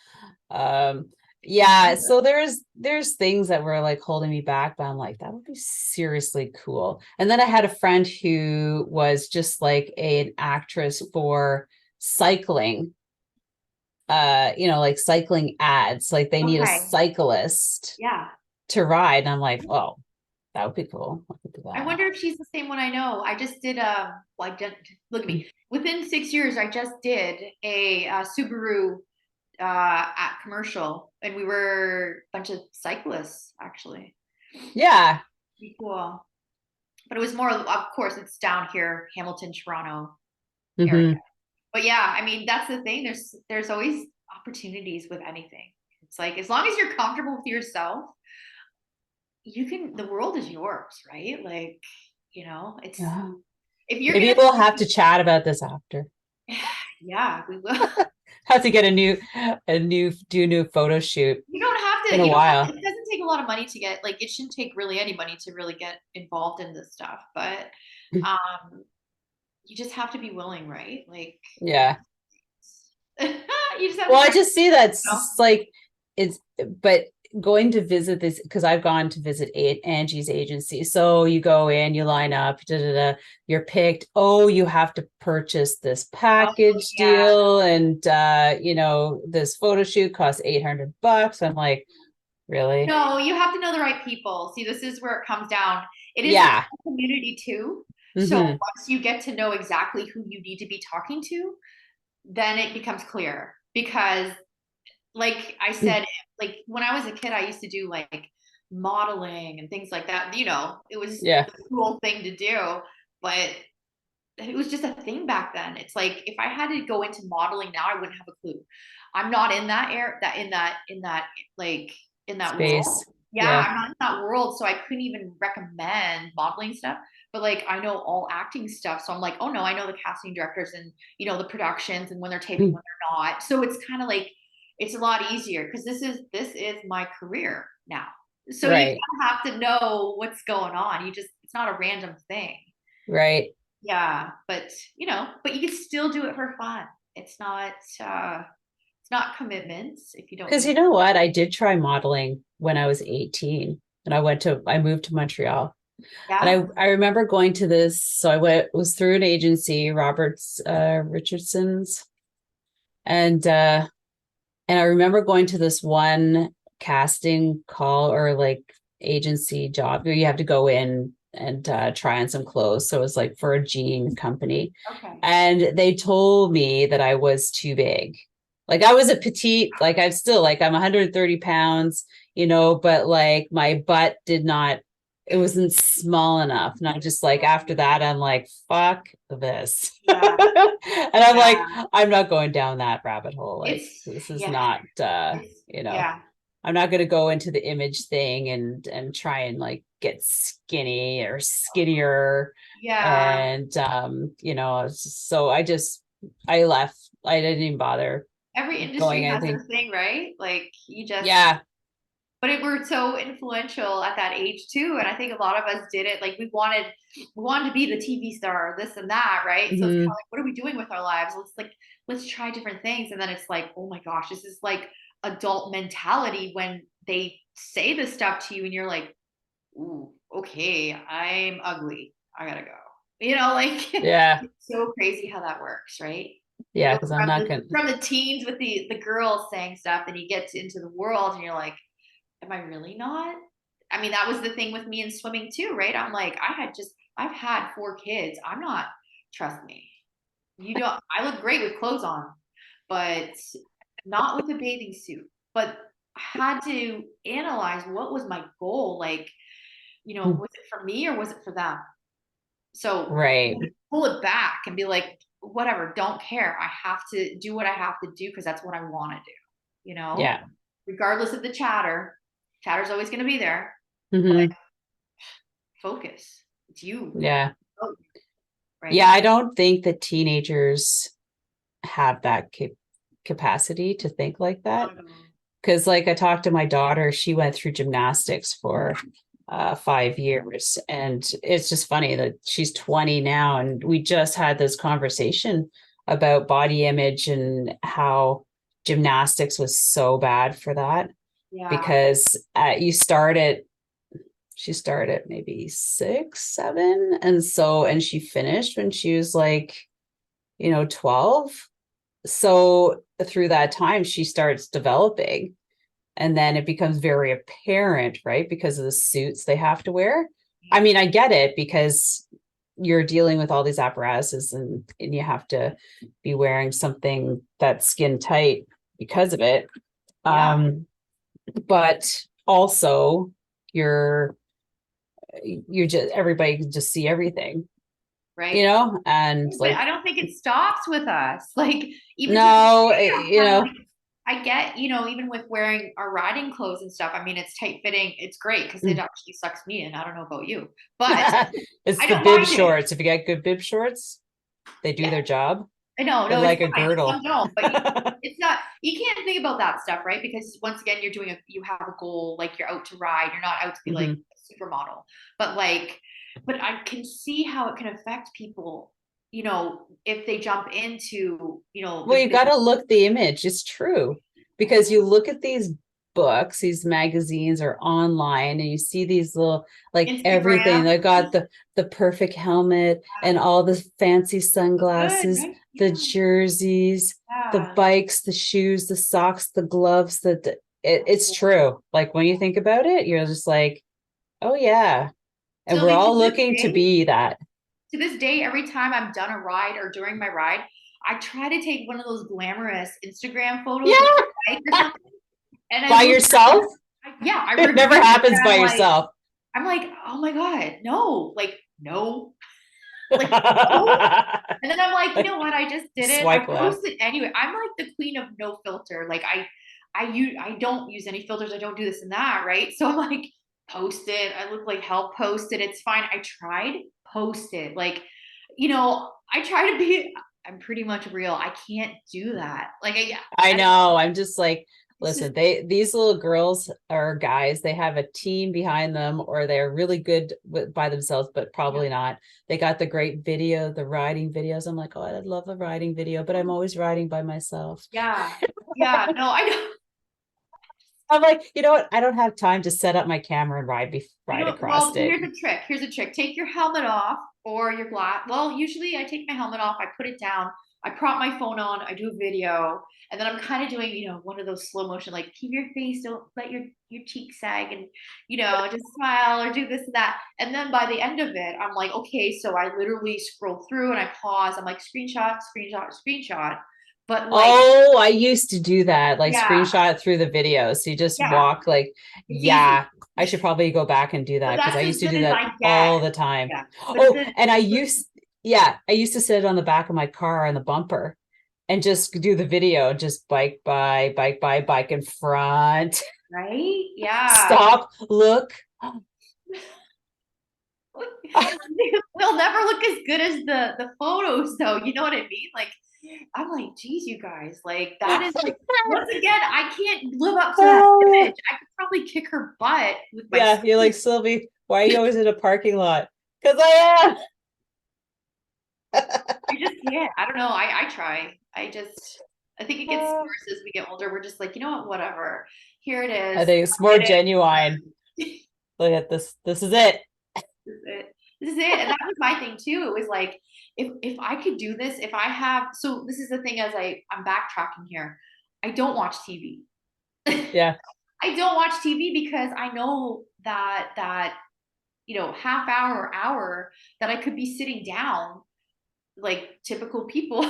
Um, yeah, so there's things that were like holding me back, but I'm like, that would be seriously cool. And then I had a friend who was just like an actress for cycling, like cycling ads, like they need a Okay. cyclist Yeah. to ride. And I'm like, oh, that would be cool. I could do I that. wonder if she's the same one I know. I just did well, I did look at me. Within 6 years, I just did a Subaru at commercial, and we were a bunch of cyclists actually. Yeah. Pretty cool. But it was more, of course, it's down here, Hamilton, Toronto area. Hmm. But yeah, I mean, that's the thing. There's always opportunities with anything. It's like as long as you're comfortable with yourself, the world is yours, right? Like, it's Yeah. if you're Maybe gonna we'll have to chat about this after. yeah, we will. Have to get do a new photo shoot. You don't have to, Been a while. it doesn't take a lot of money to get, like, it shouldn't take really any money to really get involved in this stuff, but um you just have to be willing, right? Like Yeah. you just have to Well, I try, just see that you know? like it's but going to visit this, because I've gone to visit Angie's agency. So you go in, you line up, you're picked. Oh, you have to purchase this Oh, package yeah. deal, and this photo shoot costs $800. I'm like, really? No, you have to know the right people. See, this is where it comes down. It is a Yeah. small community too. So Mm-hmm. once you get to know exactly who you need to be talking to, then it becomes clear. Because, like I said, like when I was a kid, I used to do like modeling and things like that. It was Yeah. the cool thing to do, but it was just a thing back then. It's like if I had to go into modeling now, I wouldn't have a clue. I'm not in that air that like in that Space. world. Yeah, Yeah. I'm not in that world, so I couldn't even recommend modeling stuff. But like I know all acting stuff, so I'm like, oh no, I know the casting directors and the productions and when they're taping, when they're not. So it's kind of like it's a lot easier because this is my career now. So you Right. kind of have to know what's going on. It's not a random thing. Right. Yeah, but you can still do it for fun. It's not commitments if you don't Because need. you know what? I did try modeling when I was 18, and I moved to Montreal. And Yeah. I remember going to this, so was through an agency, Roberts Richardson's, and I remember going to this one casting call, or like agency job where you have to go in and try on some clothes. So it was like for a jean company. Okay. And they told me that I was too big. Like I was a petite, like I'm 130 pounds, but like my butt it wasn't small enough. And I'm just like, after that, I'm like, fuck this. Yeah. And I'm like, Yeah. I'm not going down that rabbit hole. Like, It's this is yeah. not, It's yeah. I'm not going to go into the image thing and try and like get skinny or skinnier. Yeah. And, so I left. I didn't even bother Every going industry has anything. their thing, right? Like Yeah. but it were so influential at that age too. And I think a lot of us did it. Like we wanted to be the TV star, this and that, right? So it's kind of Mm-hmm. like, what are we doing with our lives? Let's try different things. And then it's like, oh my gosh, this is like adult mentality when they say this stuff to you and you're like, ooh, okay, I'm ugly. I gotta go. Like Yeah. it's so crazy how that works, right? You Yeah. go Because I'm from not the going to. from the teens with the girls saying stuff, and you get into the world, and you're like, am I really not? I mean, that was the thing with me in swimming too, right? I'm like, I've had 4 kids. I'm not, trust me. I look great with clothes on, but not with a bathing suit. But I had to analyze what was my goal. Like, was it for me or was it for them? So Right. pull it back and be like, whatever, don't care. I have to do what I have to do because that's what I want to do, Yeah. regardless of the chatter. Chatter's always going to be there, but Mm-hmm. focus. It's you, Yeah. Yeah. right? I don't think that teenagers have that capacity to think like that. Because like I talked to my daughter, she went through gymnastics for 5 years, and it's just funny that she's 20 now, and we just had this conversation about body image and how gymnastics was so bad for that, Yeah, because she started maybe 6 7, and she finished when she was like 12. So through that time she starts developing, and then it becomes very apparent, right? Because of the suits they have to wear. I mean, I get it, because you're dealing with all these apparatuses, and you have to be wearing something that's skin tight because of it. yeah, But also you're just, everybody can just see everything, right. and But I like, don't think it stops with us. Like even to this no, day, I'm kind of like, I get, even with wearing our riding clothes and stuff. I mean, it's tight fitting. It's great because it actually sucks me in. I don't know about you, but it's I the don't bib mind it. shorts. If you get good bib shorts, they do Yeah, their job. I know. They're No, it's like a fine. Some girdle. don't, but it's not. You can't think about that stuff, right? Because once again, you have a goal. Like you're out to ride. You're not out to be like Mm-hmm. a supermodel. But but I can see how it can affect people. If they jump into Well, you got to look the image. It's true, because you look at these books, these magazines or online, and you see these little, like everything. Instagram. They got the perfect helmet and all the fancy Look good, sunglasses, right? the Yeah. jerseys, the Yeah. bikes, the shoes, the socks, the gloves, it's true. Like when you think about it, you're just like, oh yeah. And we're Sylvie, all looking to be that. to this day, every time I'm done a ride or during my ride, I try to take one of those glamorous Instagram photos with Yeah. my bike or something. And I By look, yourself. yeah, I It never review it. happens And by yourself. I'm like, oh my God, no, like, no, like, no. And then I'm like, you know what? I just did it. I Swipe left. posted anyway. I'm like the queen of no filter. Like I don't use any filters. I don't do this and that, right? So I'm like, post it. I look like hell. Post it. It's fine. I tried. Post it. Like, I try to be. I'm pretty much real. I can't do that. Like, I I know. I'm just like, it's just listen, these little girls or guys, they have a team behind them, or they're really good by themselves, but yeah, probably not. They got the great video, the riding videos. I'm like, oh, I'd love a riding video, but I'm always riding by myself. yeah, yeah. No, I don't. I'm like, you know what? I don't have time to set up my camera and ride across Well, it. here's a trick. Here's a trick. Take your helmet off or your glass. Well, usually I take my helmet off, I put it down, I prop my phone on, I do a video, and then I'm kind of doing, one of those slow motion, like keep your face, don't let your cheeks sag, and just smile or do this and that. And then by the end of it, I'm like, okay, so I literally scroll through and I pause. I'm like, screenshot, screenshot, screenshot. But like, Oh, I used to do that, like yeah, screenshot through the video. So you just yeah, walk like, it's easy. yeah, I should probably go back and do But that because I that's as used to good do as that I get. all the time. Yeah. But Oh, and yeah, I used to sit on the back of my car on the bumper and just do the video, just bike in front, right? Yeah. stop, look. We'll never look as good as the photos though. You know what I mean? Like I'm like, geez, you guys, like that is like once again, I can't live up to that Oh, image. I could probably kick her butt with my yeah, you're like, speed. Sylvie, why are you always in a parking lot? Because I I just can't. I don't know. I try. I think it gets am. worse as we get older. We're just like, you know what, whatever. Here it I is. think it's Did more it. genuine. Look at this. This is it. This is it. This is it. And that was my thing too. It was like, if I could do this, if I have so this is the thing as I'm backtracking here. I don't watch TV. Yeah. I don't watch TV because I know that half hour or hour that I could be sitting down like typical people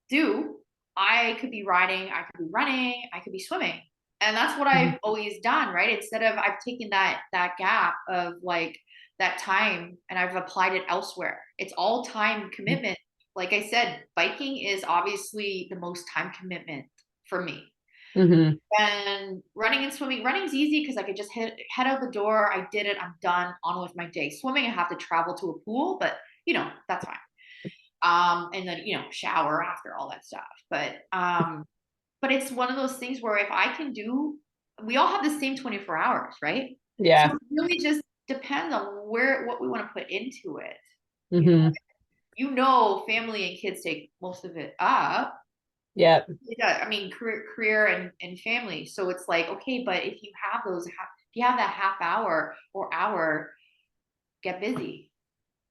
do. I could be riding, I could be running, I could be swimming. And that's what Mhm. I've always done, right? Instead of I've taken that gap of like that time and I've applied it elsewhere. It's all time commitment. Like I said, biking is obviously the most time commitment for me. Mhm. And running and swimming, running's easy because I could just head out the door. I did it. I'm done. On with my day. Swimming, I have to travel to a pool, but that's fine. And then shower after all that stuff. But it's one of those things where if I can do, we all have the same 24 hours, right? So Yeah. it really just depends on what we want to put into it. You know, Mhm. family and kids take most of it up. Yeah. Yeah, I mean, career and family. So it's like, okay, but if you have if you have that half hour or hour, get busy,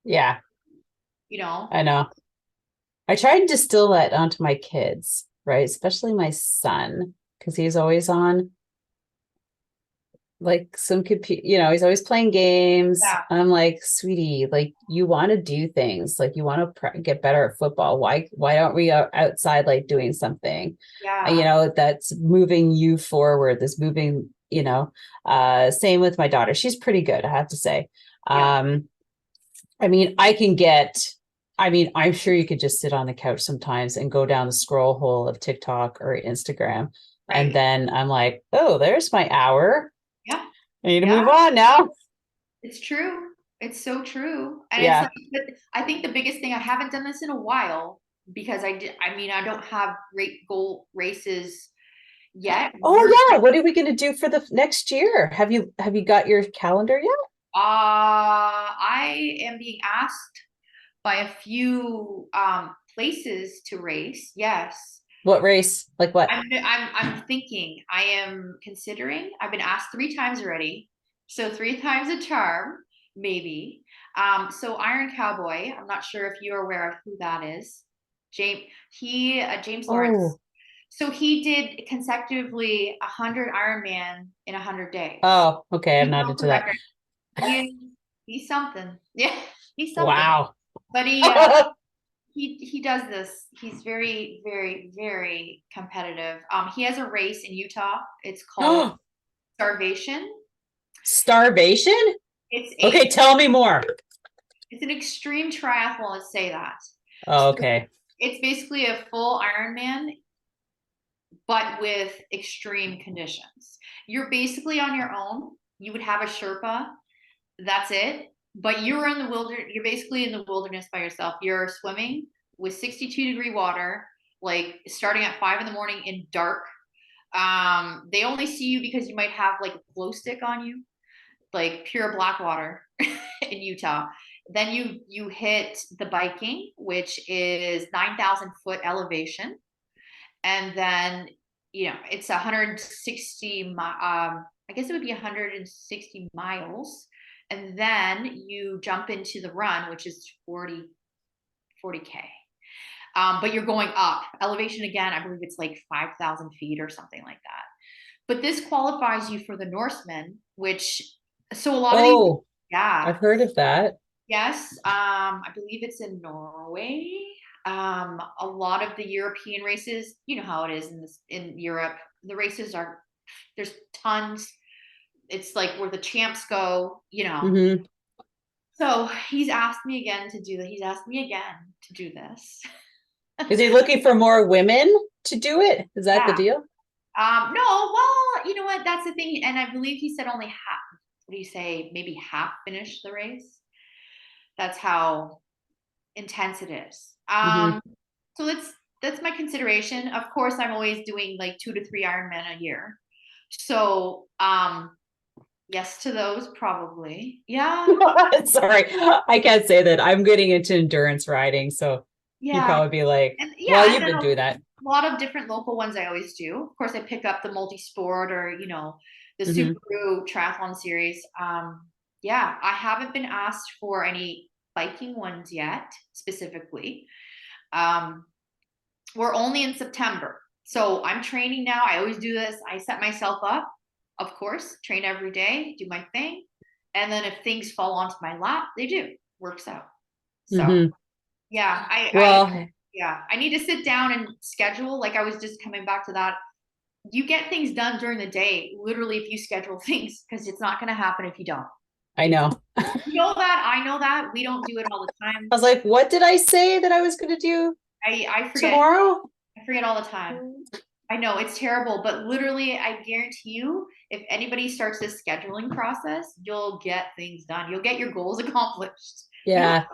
Yeah. you know? I know. I try and distill that onto my kids, right? Especially my son, because he's always on like some computer, he's always playing games. Yeah, I'm like, sweetie, like you want to do things, like you want to get better at football. Why aren't we outside like doing something, yeah, that's moving you forward, this moving, same with my daughter. She's pretty good, I have to say. yeah, I mean, I'm sure you could just sit on the couch sometimes and go down the scroll hole of TikTok or Instagram. And right. then I'm like, oh, there's my hour. Yeah, I need to yeah, move on now. it's true. It's so true. And it's Yeah. like, but I think the biggest thing, I haven't done this in a while because I mean, I don't have great goal races yet. Oh yeah. What are we going to do for the next year? Have you got your calendar yet? I am being asked by a few places to race. Yes. What race? Like what? I'm thinking. I am considering. I've been asked 3 times already, so 3 times a charm, maybe. So Iron Cowboy. I'm not sure if you're aware of who that is. James Lawrence. Oh, So he did consecutively 100 Ironman in 100 days. oh, okay. I'm He not broke the into that. record. He he's something. Yeah, he's something. Wow. But he does this. He's very, very, very competitive. He has a race in Utah. It's called Starvation. Starvation? It's Okay, a tell me more. it's an extreme triathlon, let's say that. Oh, So okay. it's basically a full Ironman, but with extreme conditions. You're basically on your own. You would have a Sherpa. That's it. But you're in the wilderness. You're basically in the wilderness by yourself. You're swimming with 62-degree water, like starting at 5 in the morning in dark. They only see you because you might have like a glow stick on you, like pure black water in Utah. Then you hit the biking, which is 9,000 foot elevation, and then it's 160. I guess it would be 160 miles, and then you jump into the run, which is 40K. But you're going up elevation again. I believe it's like 5,000 feet or something like that. But this qualifies you for the Norsemen, which so a lot of these, Oh, yeah, I've heard of that. yes, I believe it's in Norway. A lot of the European races, you know how it is in Europe. The races are there's tons. It's like where the champs go. Hmm. So he's asked me again to do that. He's asked me again to do this. Is he looking for more women to do it? Is that the Yeah. deal? No, well, you know what? That's the thing. And I believe he said only half. What do you say? Maybe half finished the race. That's how intense it is. Hmm. So that's my consideration. Of course, I'm always doing like 2 to 3 Ironman a year. So, yes to those probably. Yeah. Sorry, I can't say that. I'm getting into endurance riding, so you'd Yeah. probably be like, And well, yeah, and you've then been doing that. a lot of different local ones I always do. Of course, I pick up the multi-sport or, the Hmm. Subaru triathlon series. Yeah, I haven't been asked for any biking ones yet, specifically. Um, we're only in September. So I'm training now. I always do this. I set myself up, of course, train every day, do my thing. And then if things fall onto my lap, they do. Works out. So Hmm. yeah, Well, I need to sit down and schedule. Like I was just coming back to that. You get things done during the day, literally, if you schedule things, because it's not going to happen if you don't. I know. You know that. I know that. We don't do it all the time. I was like, what did I say that I was going to do I forget. tomorrow? I forget all the time. I know it's terrible, but literally, I guarantee you, if anybody starts this scheduling process, you'll get things done. You'll get your goals accomplished. You will. Yeah.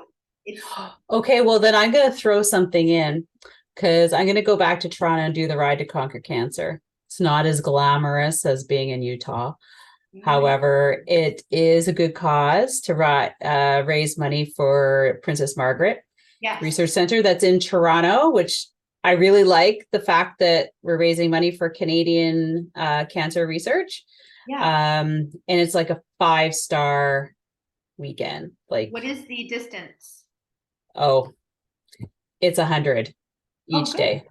It's Okay, well, then I'm going to throw something in because I'm going to go back to Toronto and do the Ride to Conquer Cancer. It's not as glamorous as being in Utah. However, it is a good cause to raise money for Princess Margaret yes, Research Center that's in Toronto, which I really like the fact that we're raising money for Canadian cancer research. yeah. And it's like a 5-star weekend. Like, What is the distance? oh, it's 100 Oh, each good. day.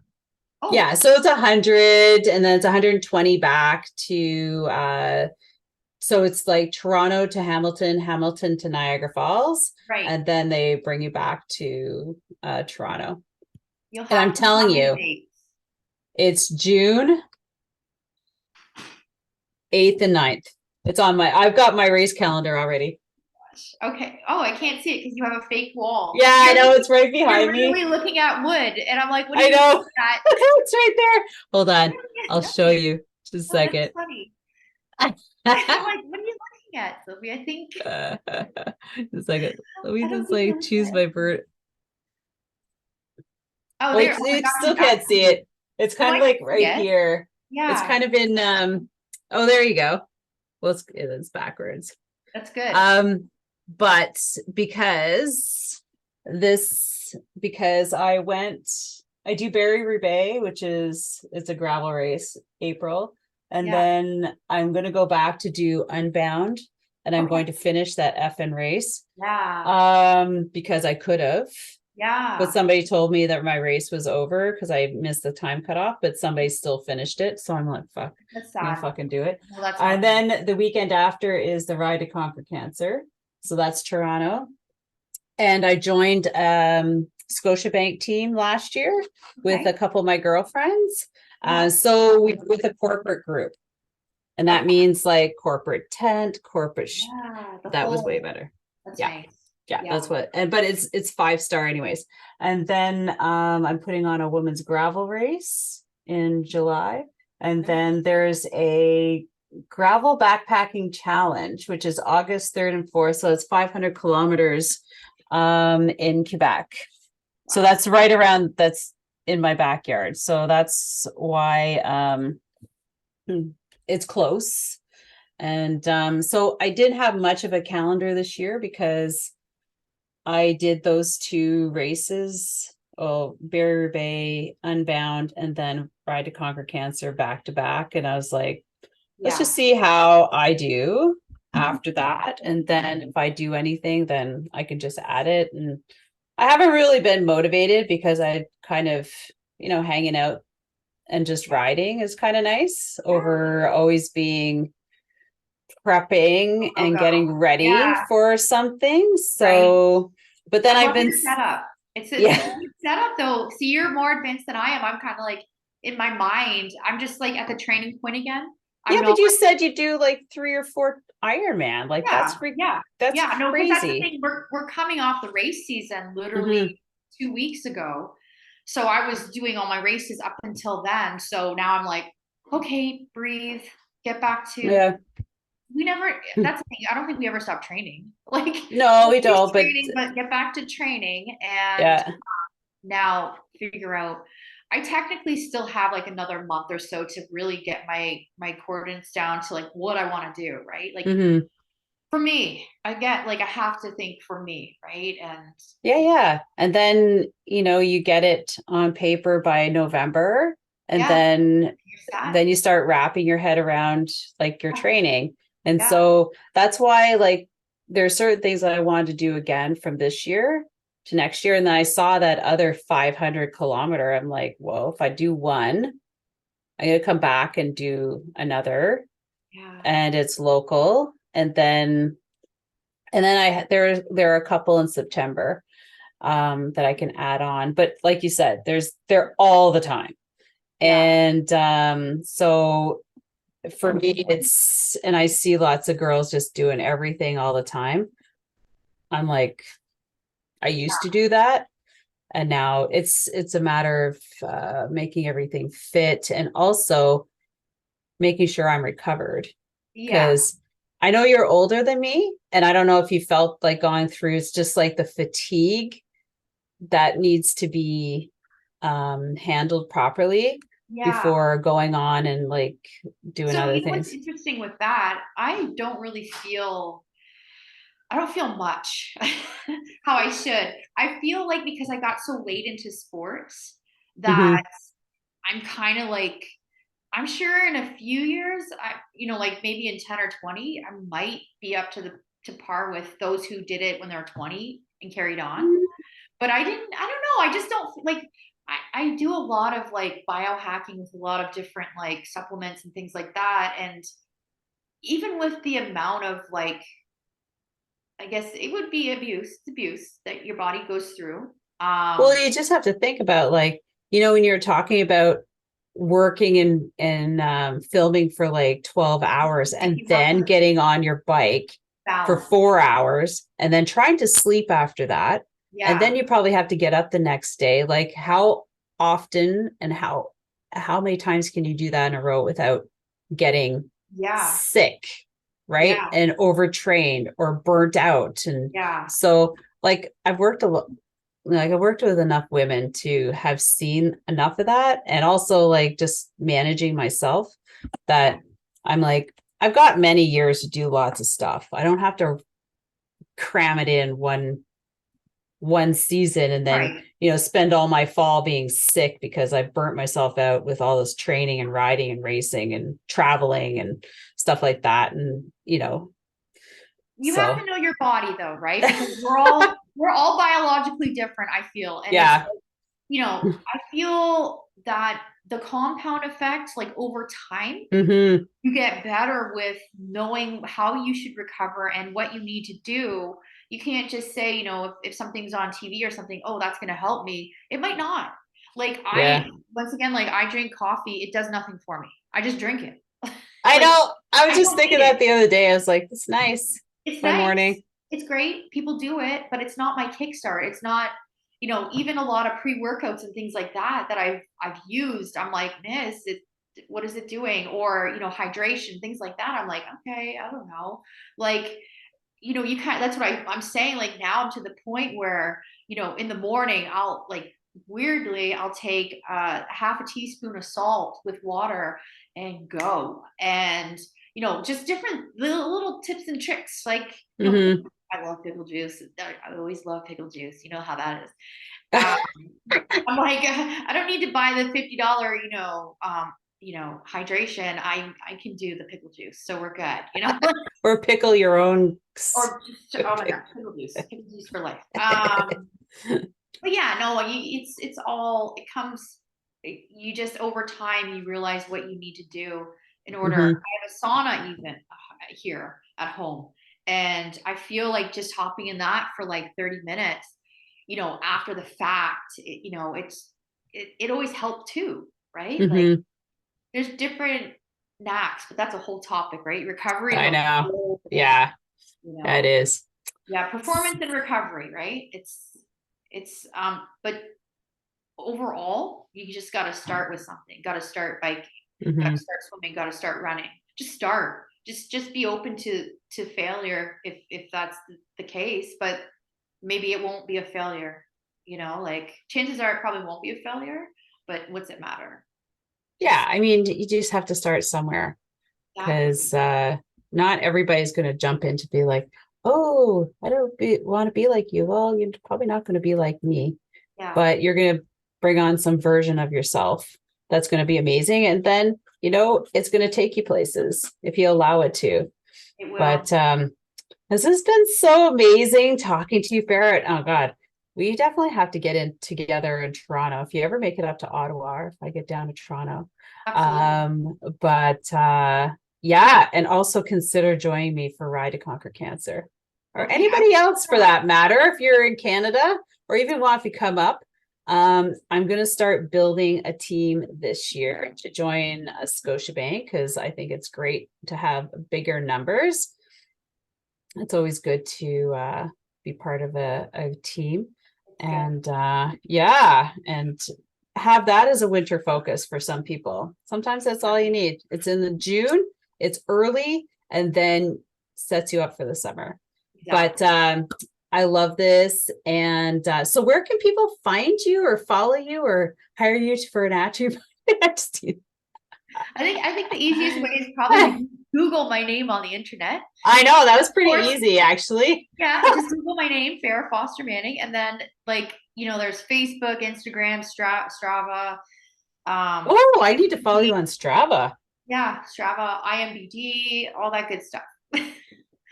Oh, Yeah, so it's 100 and then it's 120 back to so it's like Toronto to Hamilton, Hamilton to Niagara Falls, right. and then they bring you back to Toronto. You'll And have I'm to telling tell me the you, dates. it's June 8th and 9th. I've got my race calendar already. Okay. Oh, I can't see it because you have a fake wall. Yeah, I know, it's right You're behind me. really looking at wood, and I'm like, what are I you looking know. at? It's right there. Hold You're on. looking at I'll show nothing. you just a Oh, that's second. funny. I'm like, what are you looking at, Sylvie? I think Just a second. Let me I don't just think you're like looking choose at my anything. bird. Oh, Well, there. Oh my you gosh, still you can't see actually. it. It's Oh, kind I of can like see right it. here. It's Yeah, kind of in oh, there you go. Well, it's backwards. that's good. But because I went I do Barry Roubaix, it's a gravel race, April. And then I'm going to go back to do Unbound, and I'm going to finish that effing race. Because I could have. But somebody told me that my race was over because I missed the time cutoff, but somebody still finished it. So I'm like, fuck, I'm gonna fucking do it. Well, and then the weekend after is the Ride to Conquer Cancer. So that's Toronto. And I joined Scotiabank team last year with a couple of my girlfriends. So we with a corporate group. And that means like corporate tent, corporate that was way better. That's nice. Yeah, that's what, but it's 5-star anyways. And then I'm putting on a women's gravel race in July. And then there's a gravel backpacking challenge, which is August 3rd and 4th. So it's 500 kilometers in Quebec. So that's right around, that's in my backyard. So that's why it's close. And so I didn't have much of a calendar this year because I did those 2 races, Barry Roubaix, Unbound, and then Ride to Conquer Cancer back to back. And I was like, let's just see how I do after that. And then if I do anything, then I can just add it. And I haven't really been motivated because I kind of, hanging out and just riding is kind of nice over always being prepping and getting ready for something. So, but then I've been set up. It's a set up though. See, you're more advanced than I am. I'm kind of like in my mind, I'm just like at the training point again. But you said you do like 3 or 4 Ironman. Like that's crazy. No, but that's the thing. We're coming off the race season literally 2 weeks ago. So I was doing all my races up until then. So now I'm like, okay, breathe, get back to we never that's the thing. I don't think we ever stop training. Like no, we don't, but get back to training and now figure out. I technically still have like another month or so to really get my coordinates down to like what I want to do, right? Like for me, I have to think for me, right? And and then you get it on paper by November, and then you start wrapping your head around like your training. And so that's why like there's certain things that I wanted to do again from this year to next year. And then I saw that other 500 kilometer. I'm like, well, if I do one, I'm going to come back and do another and it's local. And then there are a couple in September that I can add on. But like you said, they're all the time. And so for me, and I see lots of girls just doing everything all the time. I'm like, I used to do that. And now it's a matter of making everything fit and also making sure I'm recovered. Because I know you're older than me. And I don't know if you felt like going through, it's just like the fatigue that needs to be handled properly before going on and like doing other things. What's interesting with that, I don't feel much how I should. I feel like because I got so late into sports that I'm kind of like, I'm sure in a few years, like maybe in 10 or 20, I might be up to par with those who did it when they were 20 and carried on. But I don't know. I just don't like, I do a lot of like biohacking with a lot of different like supplements and things like that. And even with the amount of like, I guess it would be abuse that your body goes through. Well, you just have to think about like, when you're talking about working and filming for like 12 hours and then getting on your bike for 4 hours and then trying to sleep after that. And then you probably have to get up the next day. Like how often and how many times can you do that in a row without getting sick, right? And overtrained or burnt out. And so like I've worked with enough women to have seen enough of that. And also like just managing myself that I'm like, I've got many years to do lots of stuff. I don't have to cram it in one one season and then, Right. spend all my fall being sick because I burnt myself out with all this training and riding and racing and traveling and stuff like that. And, You have so to know your body though, right? Because we're all biologically different, I feel. And it's, yeah. I feel that the compound effect, like over time, Mm-hmm. you get better with knowing how you should recover and what you need to do. You can't just say, if something's on TV or something, oh, that's going to help me. It might not. Like Yeah. once again, like I drink coffee, it does nothing for me. I just drink it. I Like know. I was I just don't thinking need that it. the other day. I was like, it's nice It's for nice. morning. It's great. People do it, but it's not my kickstart. It's not, even a lot of pre-workouts and things like that I've used. I'm like, miss, what is it doing? Or, hydration, things like that. I'm like, okay, I don't know. Like, you kind of, that's what I'm saying. Like now I'm to the point where, in the morning, I'll like weirdly, I'll take half a teaspoon of salt with water and go. And, just different little tips and tricks. Like, Mm-hmm. I love pickle juice. I always love pickle juice. You know how that is. Um, I'm like, I don't need to buy the $50, hydration. I can do the pickle juice, so we're good. Or pickle your own. Or just, oh my god, pickle juice for life. But yeah, no, it's all it comes. You just over time you realize what you need to do in order. Mm-hmm. I have a sauna even here at home, and I feel like just hopping in that for like 30 minutes, after the fact, it always helped too, right? Like Mm-hmm. there's different knacks, but that's a whole topic, right? Recovery is I a know. whole, Yeah, you that know, is. yeah, performance and recovery, right? But overall, you just got to start with something. Got to start biking. Got Mm-hmm. to start swimming. Got to start running. Just start. Just be open to failure if that's the case. But maybe it won't be a failure. Like chances are it probably won't be a failure. But what's it matter? Yeah, Just I mean, you just have to start somewhere exactly. because not everybody's going to jump in to be like, oh, I don't want to be like you. Well, you're probably not going to be like me, Yeah, but you're going to bring on some version of yourself that's going to be amazing. And then, it's going to take you places if you allow it to. it will. But this has been so amazing talking to you, Farah. Oh God, we definitely have to get in together in Toronto. If you ever make it up to Ottawa, or if I get down to Toronto. Absolutely. But yeah, and also consider joining me for Ride to Conquer Cancer. Or Okay. anybody else for that matter, if you're in Canada, or even want to come up. I'm going to start building a team this year to join Scotiabank because I think it's great to have bigger numbers. It's always good to be part of a team. It's good. And yeah, and have that as a winter focus for some people. Sometimes that's all you need. It's in the June, it's early, and then sets you up for the summer. But Exactly. I love this. And so where can people find you or follow you or hire you for an attribute? I think the easiest way is probably to Google my name on the internet. I know that was Of pretty course, easy, actually. yeah, just Google my name, Farah Foster Manning, and then like there's Facebook, Instagram, Strava, Oh, I need to follow IMBD, you on Strava. yeah, Strava, IMBD, all that good stuff.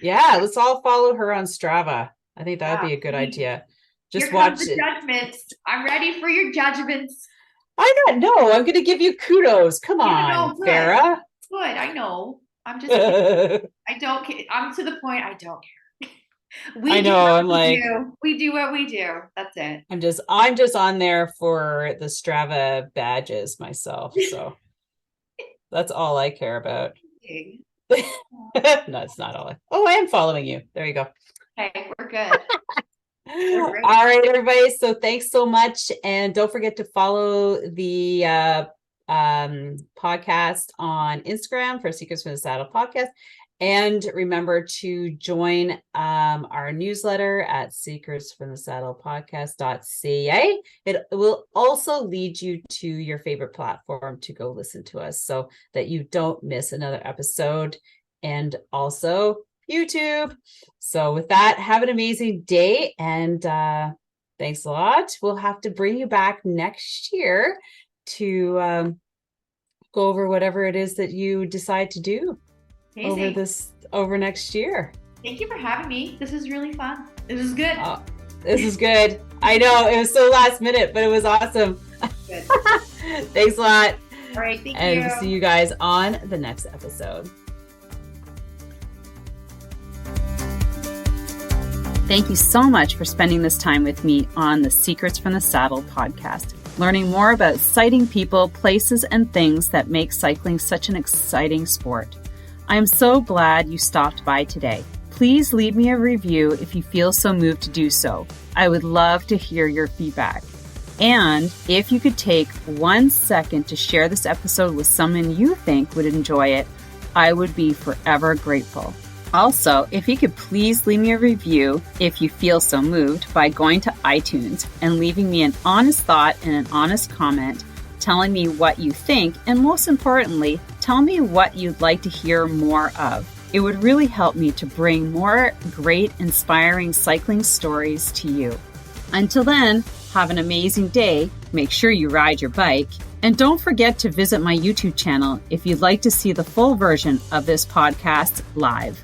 Yeah, let's all follow her on Strava. I think that would Yeah, be a good please. idea. Here Just comes watch the it. judgments. I'm ready for your judgments. I don't know. I'm going to give you kudos. Come Yeah, on, no, good, Farah. good. I know. I'm just kidding. I don't care. I'm to the point. I don't care. I We do know. what I'm we like, do. We do what we do. That's it. I'm just on there for the Strava badges myself. So that's all I care about. No, it's not all. Oh, I am following you. There you go. Okay, we're good. We're All great. right, everybody. So thanks so much. And don't forget to follow the podcast on Instagram for Secrets from the Saddle podcast. And remember to join our newsletter at secretsfromthesaddlepodcast.ca. It will also lead you to your favorite platform to go listen to us so that you don't miss another episode. And also YouTube. So with that, have an amazing day and Thanks a lot. We'll have to bring you back next year to go over whatever it is that you decide to do over next year. Thank you for having me. This is really fun. This is good. This is good. I know it was so last minute, but it was awesome. Good. Thanks a lot. All right. Thank you. And we'll see you guys on the next episode. Thank you so much for spending this time with me on the Secrets from the Saddle podcast, learning more about sighting people, places, and things that make cycling such an exciting sport. I am so glad you stopped by today. Please leave me a review if you feel so moved to do so. I would love to hear your feedback. And if you could take 1 second to share this episode with someone you think would enjoy it, I would be forever grateful. Also, if you could please leave me a review if you feel so moved by going to iTunes and leaving me an honest thought and an honest comment, telling me what you think, and most importantly, tell me what you'd like to hear more of. It would really help me to bring more great, inspiring cycling stories to you. Until then, have an amazing day. Make sure you ride your bike. And don't forget to visit my YouTube channel if you'd like to see the full version of this podcast live.